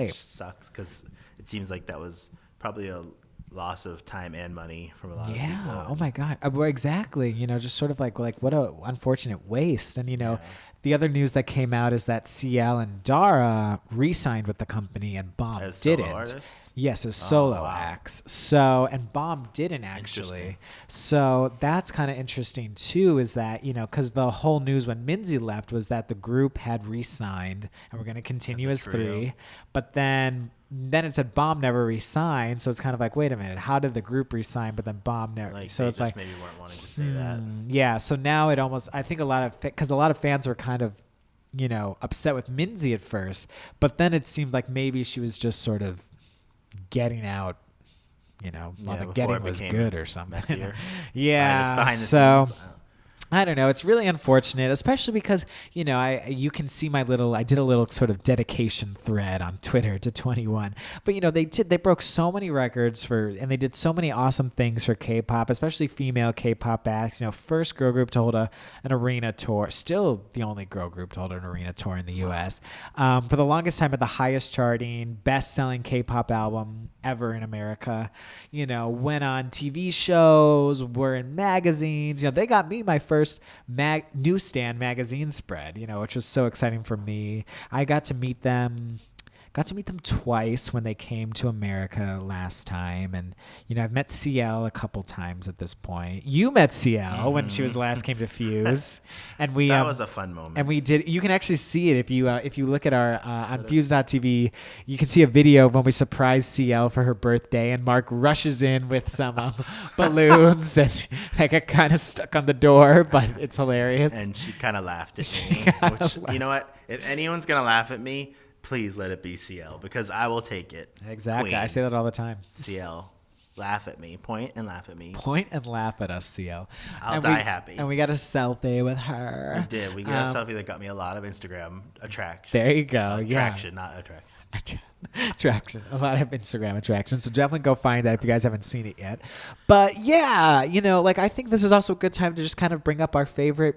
it sucks, because it seems like that was probably a loss of time and money from a lot of people. Yeah. Oh my God. Exactly. Just sort of like what a unfortunate waste. And the other news that came out is that CL and Dara re-signed with the company and Bomb didn't. Artists? Yes, as solo acts. So, and Bomb didn't actually. So that's kind of interesting too, is that, because the whole news when Minzy left was that the group had re-signed and we're going to continue as three. But then it said Bomb never re-signed. So it's kind of like, wait a minute, how did the group re-sign? But then Bomb never. So it's like, maybe weren't wanting to say that. Yeah. So now it almost, I think because a lot of fans were kind of, upset with Minzy at first, but then it seemed like maybe she was just sort of getting out, while the getting was good or something. Yeah. So I don't know. It's really unfortunate, especially because, you can see I did a little sort of dedication thread on Twitter to 21. But, they broke so many records and they did so many awesome things for K-pop, especially female K-pop acts. First girl group to hold an arena tour, still the only girl group to hold an arena tour in the U.S. For the longest time at the highest charting, best-selling K-pop album ever in America. Went on TV shows, were in magazines. They got me my first newsstand magazine spread, which was so exciting for me. I got to meet them twice when they came to America last time. And, I've met CL a couple times at this point. You met CL when she was last came to Fuse. And that was a fun moment. And you can actually see it if you look at our, on Fuse.tv, you can see a video of when we surprised CL for her birthday and Mark rushes in with some balloons and I got kind of stuck on the door, but it's hilarious. And she kind of laughed at me, which, you know what? If anyone's going to laugh at me, please let it be CL, because I will take it. Exactly. Queen. I say that all the time. CL, laugh at me. Point and laugh at me. Point and laugh at us, CL. I'll die happy. And we got a selfie with her. We did. We got a selfie that got me a lot of Instagram attraction. There you go. Attraction, not attraction. Attraction. A lot of Instagram attraction. So definitely go find that if you guys haven't seen it yet. But yeah, I think this is also a good time to just kind of bring up our favorite,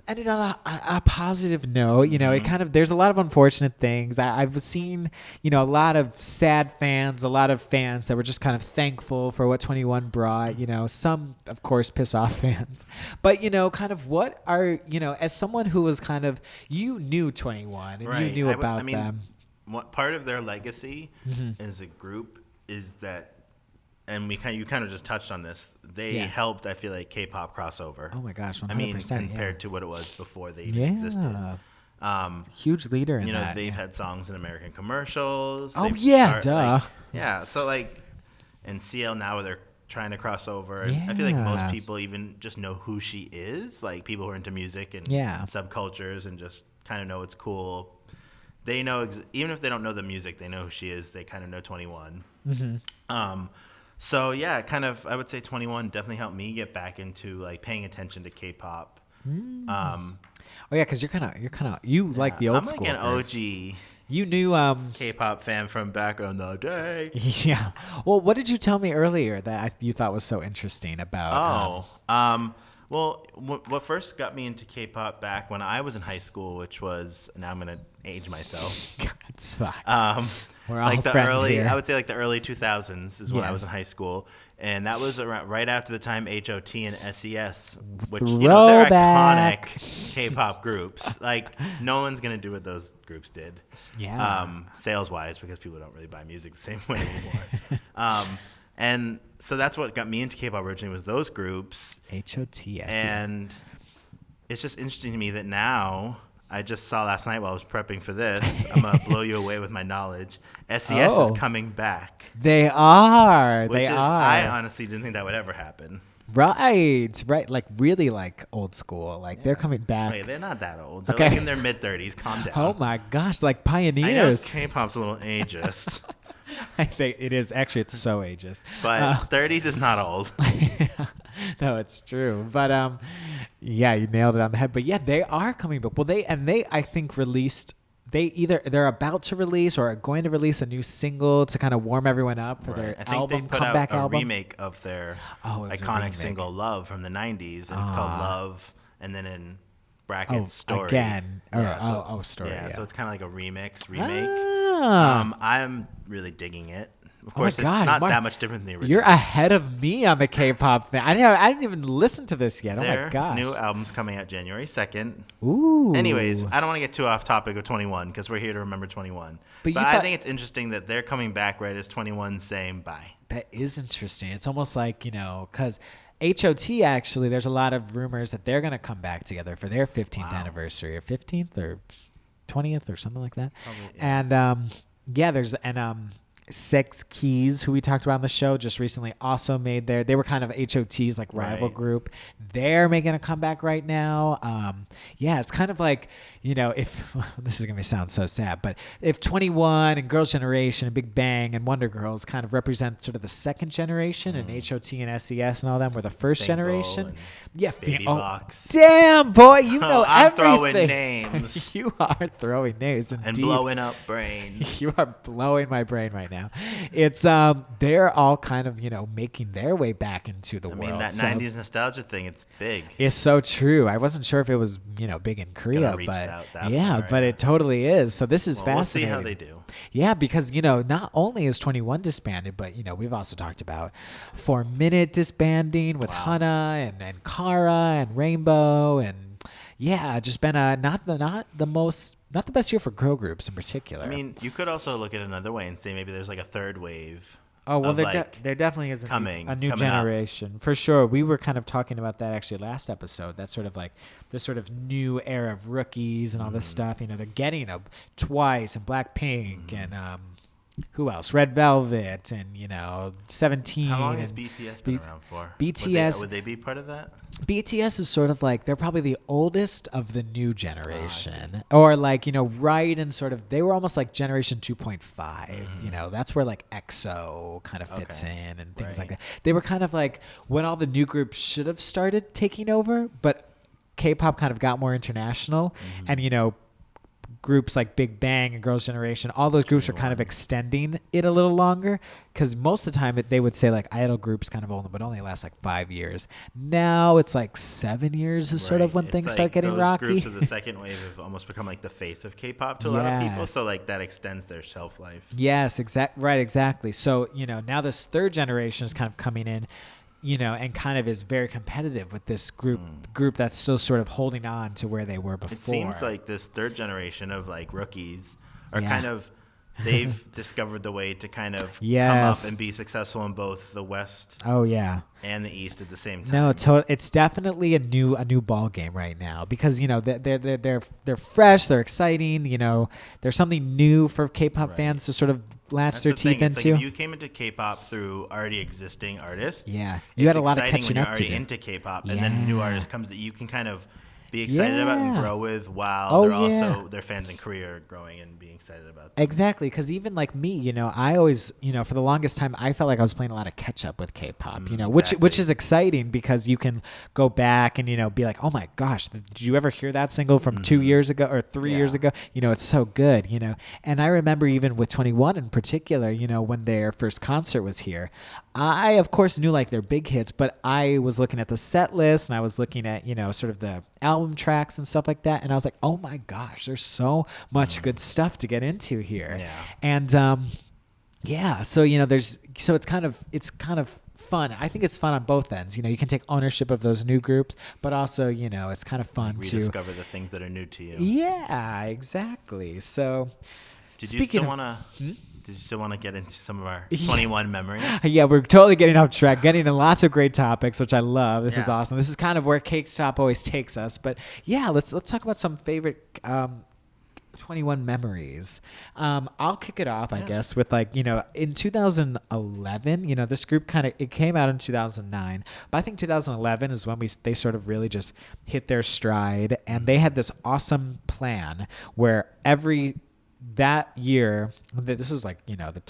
ended on a positive note. You know, it kind of, there's a lot of unfortunate things. I've seen, you know, a lot of sad fans, a lot of fans that were just kind of thankful for what 21 brought, you know, some, of course, piss off fans. But, you know, kind of what are, you know, as someone who was kind of, you knew 21 and you knew about them. What part of their legacy as a group is that, and you kind of just touched on this. They helped, I feel like, K-pop crossover. Oh my gosh, 100%. I mean, compared to what it was before they even existed. Huge leader in that. You know, they've had songs in American commercials. Oh yeah, duh. So like, and CL now they're trying to cross over. And I feel like most people even just know who she is. Like people who are into music and subcultures and just kind of know it's cool. They know, even if they don't know the music, they know who she is. They kind of know 21. So yeah, kind of, I would say 21 definitely helped me get back into like paying attention to K-pop. Oh yeah, because you like the old school. I'm like an OG. You knew K-pop fan from back on the day. Yeah. Well, what did you tell me earlier that you thought was so interesting about? Well, what first got me into K-pop back when I was in high school, which was, now I'm gonna age myself. It's fine. We're all like the friends early, here. I would say like the early 2000s is when I was in high school, and that was right after the time HOT and SES, which you know they're iconic K-pop groups. Like no one's gonna do what those groups did. Yeah. Sales wise, because people don't really buy music the same way anymore. And so that's what got me into K-pop originally, was those groups. HOT, SES. And it's just interesting to me that now, I just saw last night while I was prepping for this, I'm going to blow you away with my knowledge, SES is coming back. They are. I honestly didn't think that would ever happen. Right. Like really like old school. Like they're coming back. Wait, they're not that old. They're like in their mid-30s. Calm down. Oh my gosh, like pioneers. I know K-pop's a little ageist. I think it is. Actually, it's so ageist. But 30s is not old. No, it's true. But yeah, you nailed it on the head. But yeah, they are coming back. Well, they I think released. They're about to release or are going to release a new single to kind of warm everyone up for their album, comeback album. Remake of their iconic single "Love" from the '90s, and it's called "Love," and then in brackets "Story." Again. Story. Yeah, so it's kind of like a remake. I'm really digging it. Of course, it's not that much different than the original. You're ahead of me on the K-pop thing. I didn't even listen to this yet. Their my gosh. New album's coming out January 2nd. Ooh. Anyways, I don't want to get too off topic of 21 because we're here to remember 21. But I think it's interesting that they're coming back right as 21 saying bye. That is interesting. It's almost like, because HOT actually, there's a lot of rumors that they're going to come back together for their 15th anniversary, or 15th or 20th or something like that. Probably, yeah. And there's Six Keys, who we talked about on the show just recently, also made they were kind of HOT's like rival group. They're making a comeback right now. It's kind of like, if this is going to sound so sad, but if 21 and Girls' Generation and Big Bang and Wonder Girls kind of represent sort of the second generation, and HOT and SES and all them were the first generation. Baby Box. Damn, boy, you know I'm everything. Throwing names. You are throwing names, indeed. And blowing up brains. You are blowing my brain right now. It's they're all kind of making their way back into the world. I mean, that 90s nostalgia thing, it's big. It's so true. I wasn't sure if it was big in Korea, but it totally is. So this is fascinating. We'll see how they do. Yeah, because not only is 21 disbanded, but we've also talked about 4 Minute disbanding with Hana and Kara and Rainbow, and just been not the best year for girl groups in particular. I mean, you could also look at it another way and say maybe there's like a third wave. Oh, well, there definitely is a new generation. For sure. We were kind of talking about that actually last episode. That's sort of like this sort of new era of rookies and all this stuff. They're getting Twice and Blackpink and who else? Red Velvet and 17. How long has BTS been around for? BTS would they be part of that? BTS is sort of like they're probably the oldest of the new generation, or like right in sort of they were almost like generation 2.5. That's where like EXO kind of fits in and things like that. They were kind of like when all the new groups should have started taking over, but K-pop kind of got more international, and groups like Big Bang and Girls' Generation, all those groups are kind of extending it a little longer, because most of the time they would say like idol groups kind of only last like 5 years. Now it's like 7 years is sort of when things start getting rocky. Those groups of the second wave have almost become like the face of K-pop to a lot of people, so like that extends their shelf life. Yes, exactly. So, now this third generation is kind of coming in, and kind of is very competitive with this group that's still sort of holding on to where they were before. It seems like this third generation of like rookies are kind of, they've discovered the way to kind of come up and be successful in both the West and the East at the same time. No, it's definitely a new ball game right now, because they're fresh, they're exciting, there's something new for K-pop fans to sort of latch their teeth into. Like if you came into K-pop through already existing artists, you had a lot of catching up to do. When you're already into K-pop, and then a new artist comes that you can kind of be excited about and grow with, while they're also their fans in Korea are growing and being excited about them. Exactly, because even like me, I always, for the longest time, I felt like I was playing a lot of catch up with K-pop, which is exciting, because you can go back and be like, oh my gosh, did you ever hear that single from 2 years ago or 3 years ago? It's so good, And I remember even with 21 in particular, when their first concert was here, I of course knew like their big hits, but I was looking at the set list and I was looking at sort of the album tracks and stuff like that, and I was like, oh my gosh, there's so much good stuff to get into here. And so it's kind of fun. I think it's fun on both ends. You can take ownership of those new groups, but also it's kind of fun to rediscover the things that are new to you. Yeah, exactly. So Did you still want to get into some of our 21 memories? Yeah, we're totally getting off track, getting into lots of great topics, which I love. This is awesome. This is kind of where Cake Shop always takes us. But yeah, let's talk about some favorite 21 memories. I'll kick it off, I guess, with like, in 2011, this group it came out in 2009, but I think 2011 is when they sort of really just hit their stride, and they had this awesome plan where that year, this was like, they're at the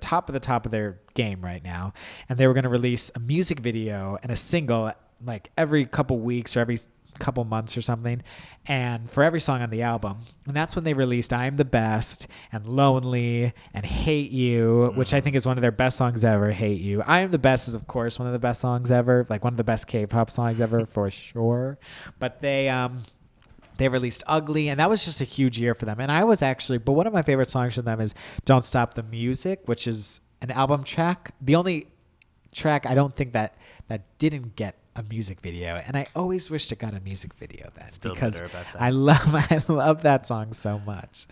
top of their game right now, and they were going to release a music video and a single like every couple weeks or every couple months or something, and for every song on the album. And that's when they released I Am the Best and Lonely and Hate You, which I think is one of their best songs ever. Hate You. I Am the Best is of course one of the best songs ever, like one of the best K-pop songs ever for sure. But they released Ugly, and that was just a huge year for them. And but one of my favorite songs from them is Don't Stop the Music, which is an album track. The only track I don't think that didn't get a music video, and I always wished it got a music video then. Still because bitter about that. I love that song so much.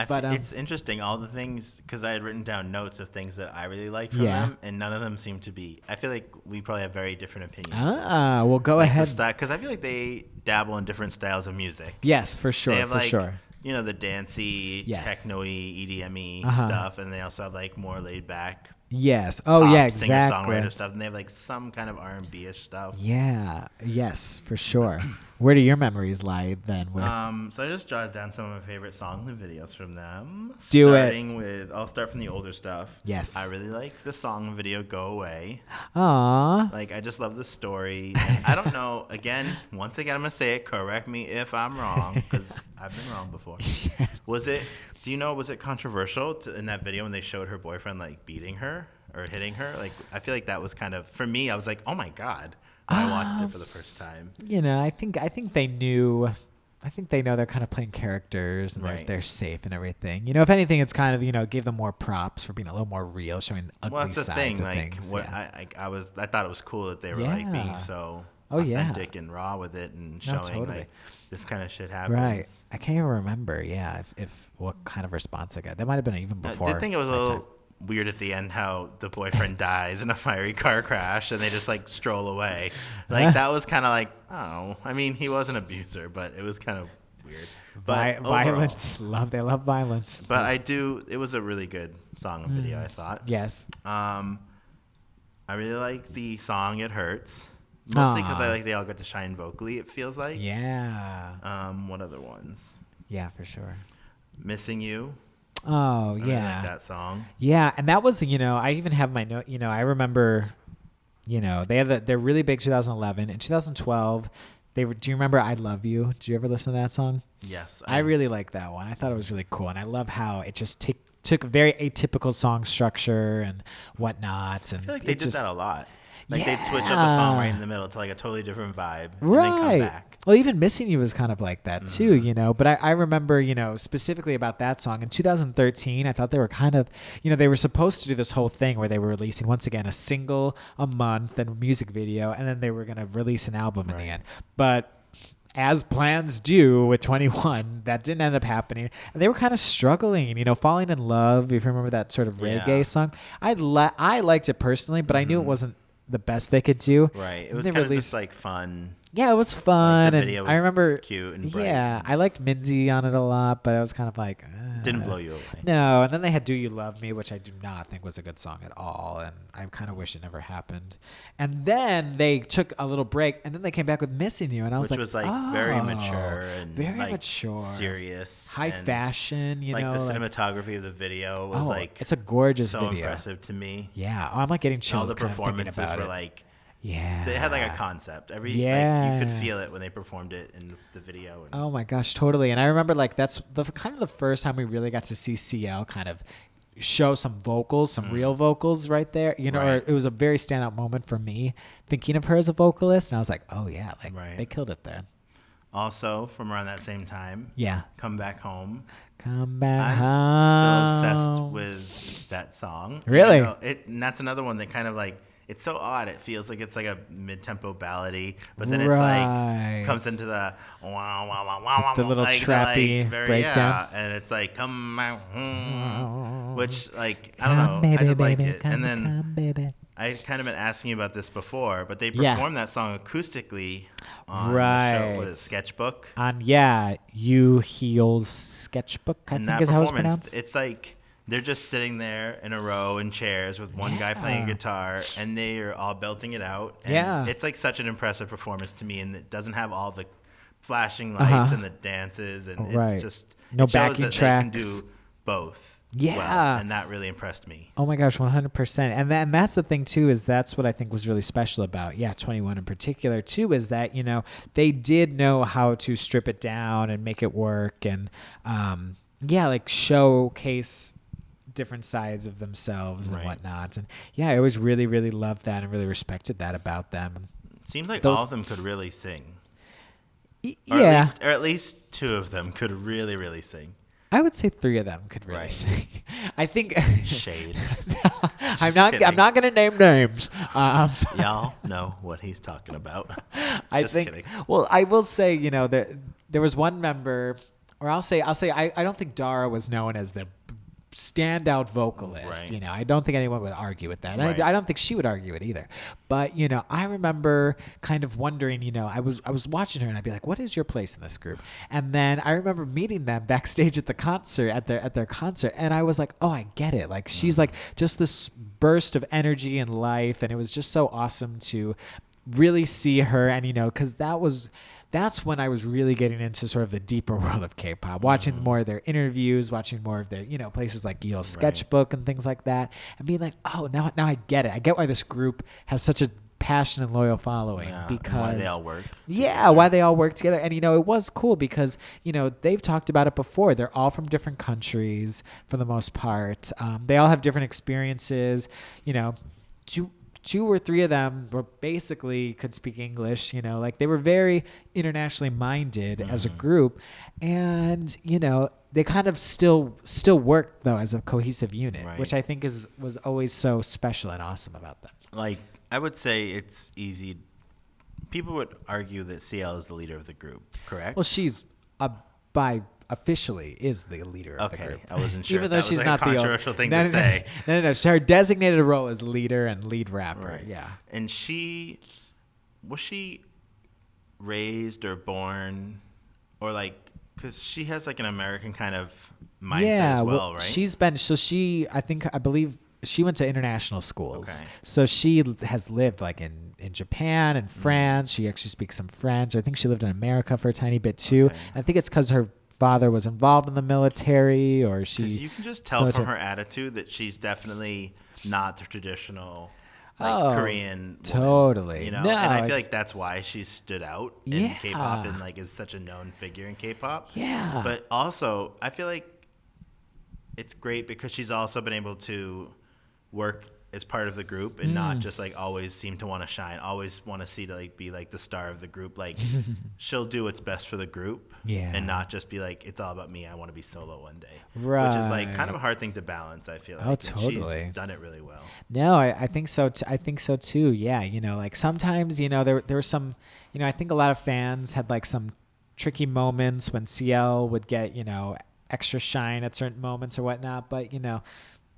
But it's interesting, all the things, because I had written down notes of things that I really liked from them, and none of them seem to be. I feel like we probably have very different opinions. Well, go ahead. Because I feel like they dabble in different styles of music. Yes, for sure. They have sure. The dancey, techno-y, EDM-y stuff, and they also have like more laid back. Yes. Oh, yeah, exactly. Singer-songwriter stuff, and they have like some kind of R&B-ish stuff. Yeah. Yes, for sure. Where do your memories lie then? So I just jotted down some of my favorite songs and videos from them. I'll start from the older stuff. Yes. I really like the song video Go Away. Aww. Like, I just love the story. I don't know. Once again, I'm going to say it. Correct me if I'm wrong, because I've been wrong before. Yes. Was it controversial in that video when they showed her boyfriend, like, beating her or hitting her? Like, I feel like that was kind of, for me, I was like, oh my God. I watched it for the first time. I think they knew. I think they know they're kind of playing characters and they're safe and everything. If anything, it's kind of gave them more props for being a little more real, showing ugly sides of things. I thought it was cool that they were like being so authentic and raw with it and showing like this kind of shit happens. Right. I can't even remember. If what kind of response I got. That might have been even before. I did think it was a little weird at the end how the boyfriend dies in a fiery car crash and they just like stroll away. Like that was kind of like, oh, I mean, he was an abuser, but it was kind of weird. But violence, they love violence. But it was a really good song and video, I thought. Yes. I really like the song It Hurts. Mostly because I like they all get to shine vocally, it feels like. Yeah. What other ones? Yeah, for sure. Missing You. Oh, yeah. I like that song. Yeah, and that was, I even have my note, I remember, they're really big 2011. In 2012, Do you remember I Love You? Did you ever listen to that song? Yes. I really like that one. I thought it was really cool. And I love how it just took a very atypical song structure and whatnot. And I feel like they did that a lot. Like they'd switch up a song right in the middle to like a totally different vibe. And then come back. Well, even Missing You was kind of like that too, you know. But I remember, you know, specifically about that song in 2013, I thought they were kind of, you know, they were supposed to do this whole thing where they were releasing once again a single a month and a music video, and then they were going to release an album in the end. But as plans do with 21, that didn't end up happening. And they were kind of struggling, you know, Falling in Love, if you remember that sort of reggae song. I liked it personally, but I knew it wasn't the best they could do. Right. It was kind of just like fun. Yeah, it was fun. Like the video was I remember cute and bright. Yeah, I liked Minzy on it a lot, but I was kind of like didn't blow you away. No, and then they had Do You Love Me, which I do not think was a good song at all, and I kind of wish it never happened. And then they took a little break, and then they came back with Missing You, and I was which like, was like very mature and very like mature, serious, high fashion. You like know, the cinematography of the video was like it's a gorgeous so video. Impressive to me. Yeah, I'm like getting chills. All the performances were like. Yeah, they had like a concept. Like, you could feel it when they performed it in the video. Oh my gosh, totally. And I remember like that's kind of the first time we really got to see CL kind of show some vocals, some real vocals right there. You know, or it was a very standout moment for me thinking of her as a vocalist, and I was like, oh yeah, like they killed it there. Also, from around that same time, Come Back Home. Come Back Home. I'm still obsessed with that song. Really? And that's another one that kind of like. It's so odd. It feels like it's like a mid-tempo ballady, but then it's like comes into the wow, wow, wow, wow, the little like, trappy breakdown, and it's like come out, which like I don't know, I did like it. And then I kind of been asking you about this before, but they performed that song acoustically on the show, what is it, Sketchbook? On You Heal's Sketchbook, I think is how it's pronounced. It's like. They're just sitting there in a row in chairs with one guy playing a guitar, and they are all belting it out. And it's like such an impressive performance to me, and it doesn't have all the flashing lights and the dances, and it's just no it shows backing that tracks. They can do both. Yeah, well, and that really impressed me. Oh my gosh, 100%. And that's the thing too, is that's what I think was really special about 21 in particular too, is that, you know, they did know how to strip it down and make it work, and like showcase different sides of themselves and whatnot. And I always really, really loved that and really respected that about them. It seems like all of them could really sing. Or at least two of them could really, really sing. I would say three of them could really sing. I think shade. I'm not going to name names. Y'all know what he's talking about. Kidding. Well, I will say, you know, there was one member, or I'll say I don't think Dara was known as the standout vocalist. You know, I don't think anyone would argue with that. I don't think she would argue it either. But, you know, I remember kind of wondering, you know, I was watching her and I'd be like, what is your place in this group? And then I remember meeting them backstage at the concert, at their concert, and I was like, oh, I get it. Like, she's like just this burst of energy and life, and it was just so awesome to really see her. And, you know, because that's when I was really getting into sort of the deeper world of K-pop, watching more of their interviews, watching more of their, you know, places like Yeo's Sketchbook and things like that, and being like, oh, now I get it. I get why this group has such a passionate and loyal following, because why they all work. Why they all work together. And, you know, it was cool because, you know, they've talked about it before. They're all from different countries for the most part. They all have different experiences, you know, two or three of them were basically could speak English, you know, like they were very internationally minded as a group. And, you know, they kind of still worked though as a cohesive unit, which I think was always so special and awesome about them. Like, I would say it's easy. People would argue that CL is the leader of the group, correct? Well, she's officially is the leader of the group. I wasn't sure. Even though she's not the controversial thing to say. No. Her designated role is leader and lead rapper. Right. Yeah. And was she raised or born, or like, because she has like an American kind of mindset as well, right? I believe she went to international schools. Okay. So she has lived like in Japan and France. She actually speaks some French. I think she lived in America for a tiny bit too. Okay. I think it's because her father was involved in the military, or she. You can just tell from her attitude that she's definitely not the traditional like Korean woman, totally. you know, No, and I feel like that's why she stood out in Yeah. K-pop and like is such a known figure in K-pop. Yeah. But also, I feel like it's great because she's also been able to work as part of the group and not just like always seem to want to shine, always want to see to like be like the star of the group. Like she'll do what's best for the group, and not just be like it's all about me. I want to be solo one day, Right. which is like kind of a hard thing to balance. I feel like. Oh, totally. And she's done it really well. No, I think so. I think so too. Yeah, you know, like sometimes, you know, there were some, you know, I think a lot of fans had like some tricky moments when CL would get, you know, extra shine at certain moments or whatnot. But, you know,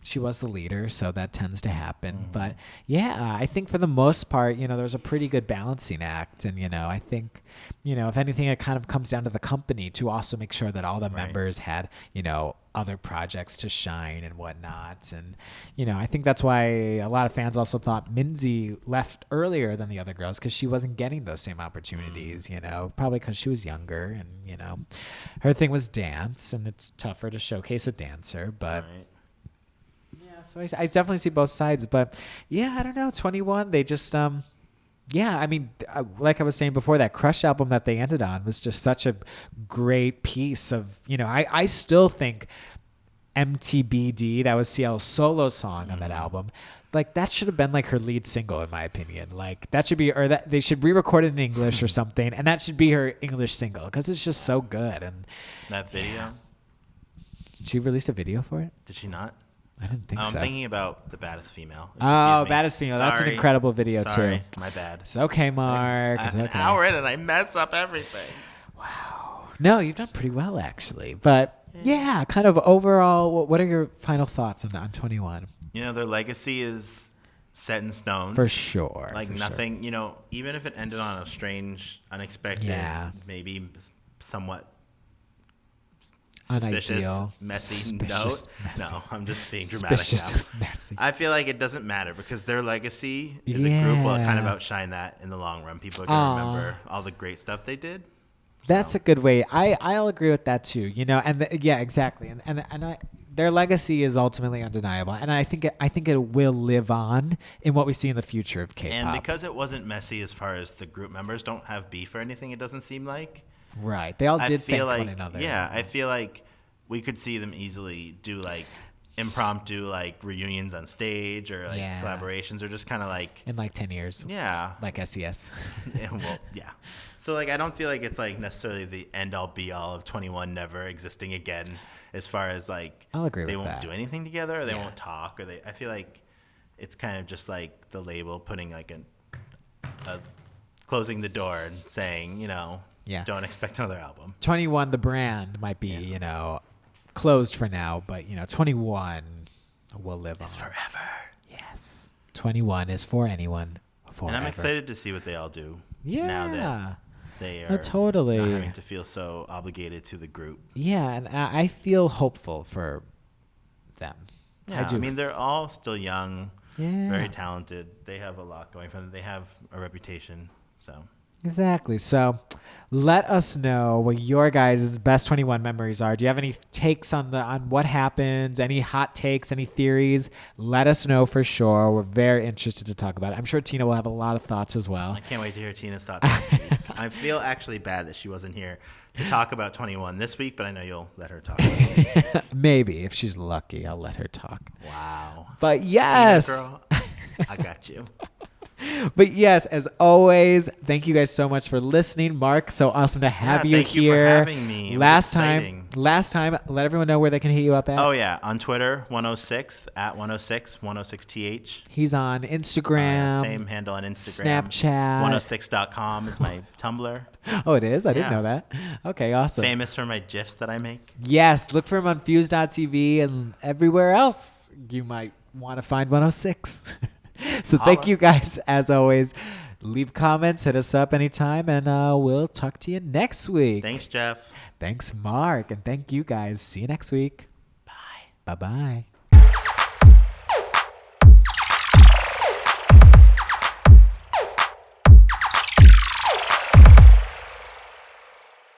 she was the leader, so that tends to happen. But yeah, I think for the most part, you know, there's a pretty good balancing act. And, you know, I think, you know, if anything, it kind of comes down to the company to also make sure that all the members had, you know, other projects to shine and whatnot. And, you know, I think that's why a lot of fans also thought Minzy left earlier than the other girls because she wasn't getting those same opportunities, you know, probably because she was younger and, you know, her thing was dance and it's tougher to showcase a dancer. But yeah, so I definitely see both sides. But yeah, I don't know. 21, they just, yeah, I mean, like I was saying before, that Crush album that they ended on was just such a great piece of, you know, I still think MTBD, that was CL's solo song on that album, like that should have been like her lead single in my opinion. Like that should be, or that they should re-record it in English or something, and that should be her English single because it's just so good. And that video, she released a video for it? Did she not? I didn't think so. I'm thinking about The Baddest Female. Oh, Baddest Female. That's an incredible video, Sorry, too. My bad. It's okay, Mark. It's An okay. hour in and I mess up everything. Wow. No, you've done pretty well, actually. But, yeah, kind of overall, what are your final thoughts on 21? You know, their legacy is set in stone. For sure. Like for nothing, you know, even if it ended on a strange, unexpected, maybe somewhat suspicious, unideal, messy note. messy. No, I'm just being dramatic Suspicious, now. messy. I feel like it doesn't matter because their legacy as a group will kind of outshine that in the long run. People are going to remember all the great stuff they did. That's a good way. I'll agree with that too. You know, and yeah, exactly. And their legacy is ultimately undeniable, and I think it will live on in what we see in the future of K-pop. And because it wasn't messy as far as the group members don't have beef or anything, it doesn't seem like. Right. They all did thank like, one another. Yeah, I feel like we could see them easily do like impromptu like reunions on stage or like collaborations or just kind of like in like 10 years. Yeah. Like SES. Well, yeah. So like I don't feel like it's like necessarily the end all be all of 21 never existing again as far as like I'll agree they with won't that. do anything together or they won't talk or I feel like it's kind of just like the label putting like a closing the door and saying, you know, don't expect another album. 21, the brand might be, you know, closed for now, but, you know, 21 will live on. It's forever. Yes. 21 is for anyone forever. And I'm excited to see what they all do. Yeah. Now that they are totally not having to feel so obligated to the group. Yeah, and I feel hopeful for them. Yeah, I do. I mean, they're all still young, Yeah. very talented. They have a lot going for them. They have a reputation, so. Exactly. So let us know what your guys' best 21 memories are. Do you have any takes on what happened? Any hot takes? Any theories? Let us know for sure. We're very interested to talk about it. I'm sure Tina will have a lot of thoughts as well. I can't wait to hear Tina's thoughts next week. I feel actually bad that she wasn't here to talk about 21 this week, but I know you'll let her talk. Maybe. If she's lucky, I'll let her talk. Wow. But yes. Tina, girl, I got you. But yes, as always, thank you guys so much for listening. Mark, so awesome to have you thank here. You for having me. It last was time, let everyone know where they can hit you up at. Oh yeah, on Twitter, 106 at 106th. He's on Instagram. Same handle on Instagram. Snapchat. 106.com is my Tumblr. Oh, it is? I didn't know that. Okay, awesome. Famous for my GIFs that I make. Yes, look for him on Fuse.tv and everywhere else you might want to find 106. So thank you guys, as always. Leave comments, hit us up anytime, and we'll talk to you next week. Thanks, Jeff. Thanks, Mark, and thank you guys. See you next week. Bye. Bye-bye.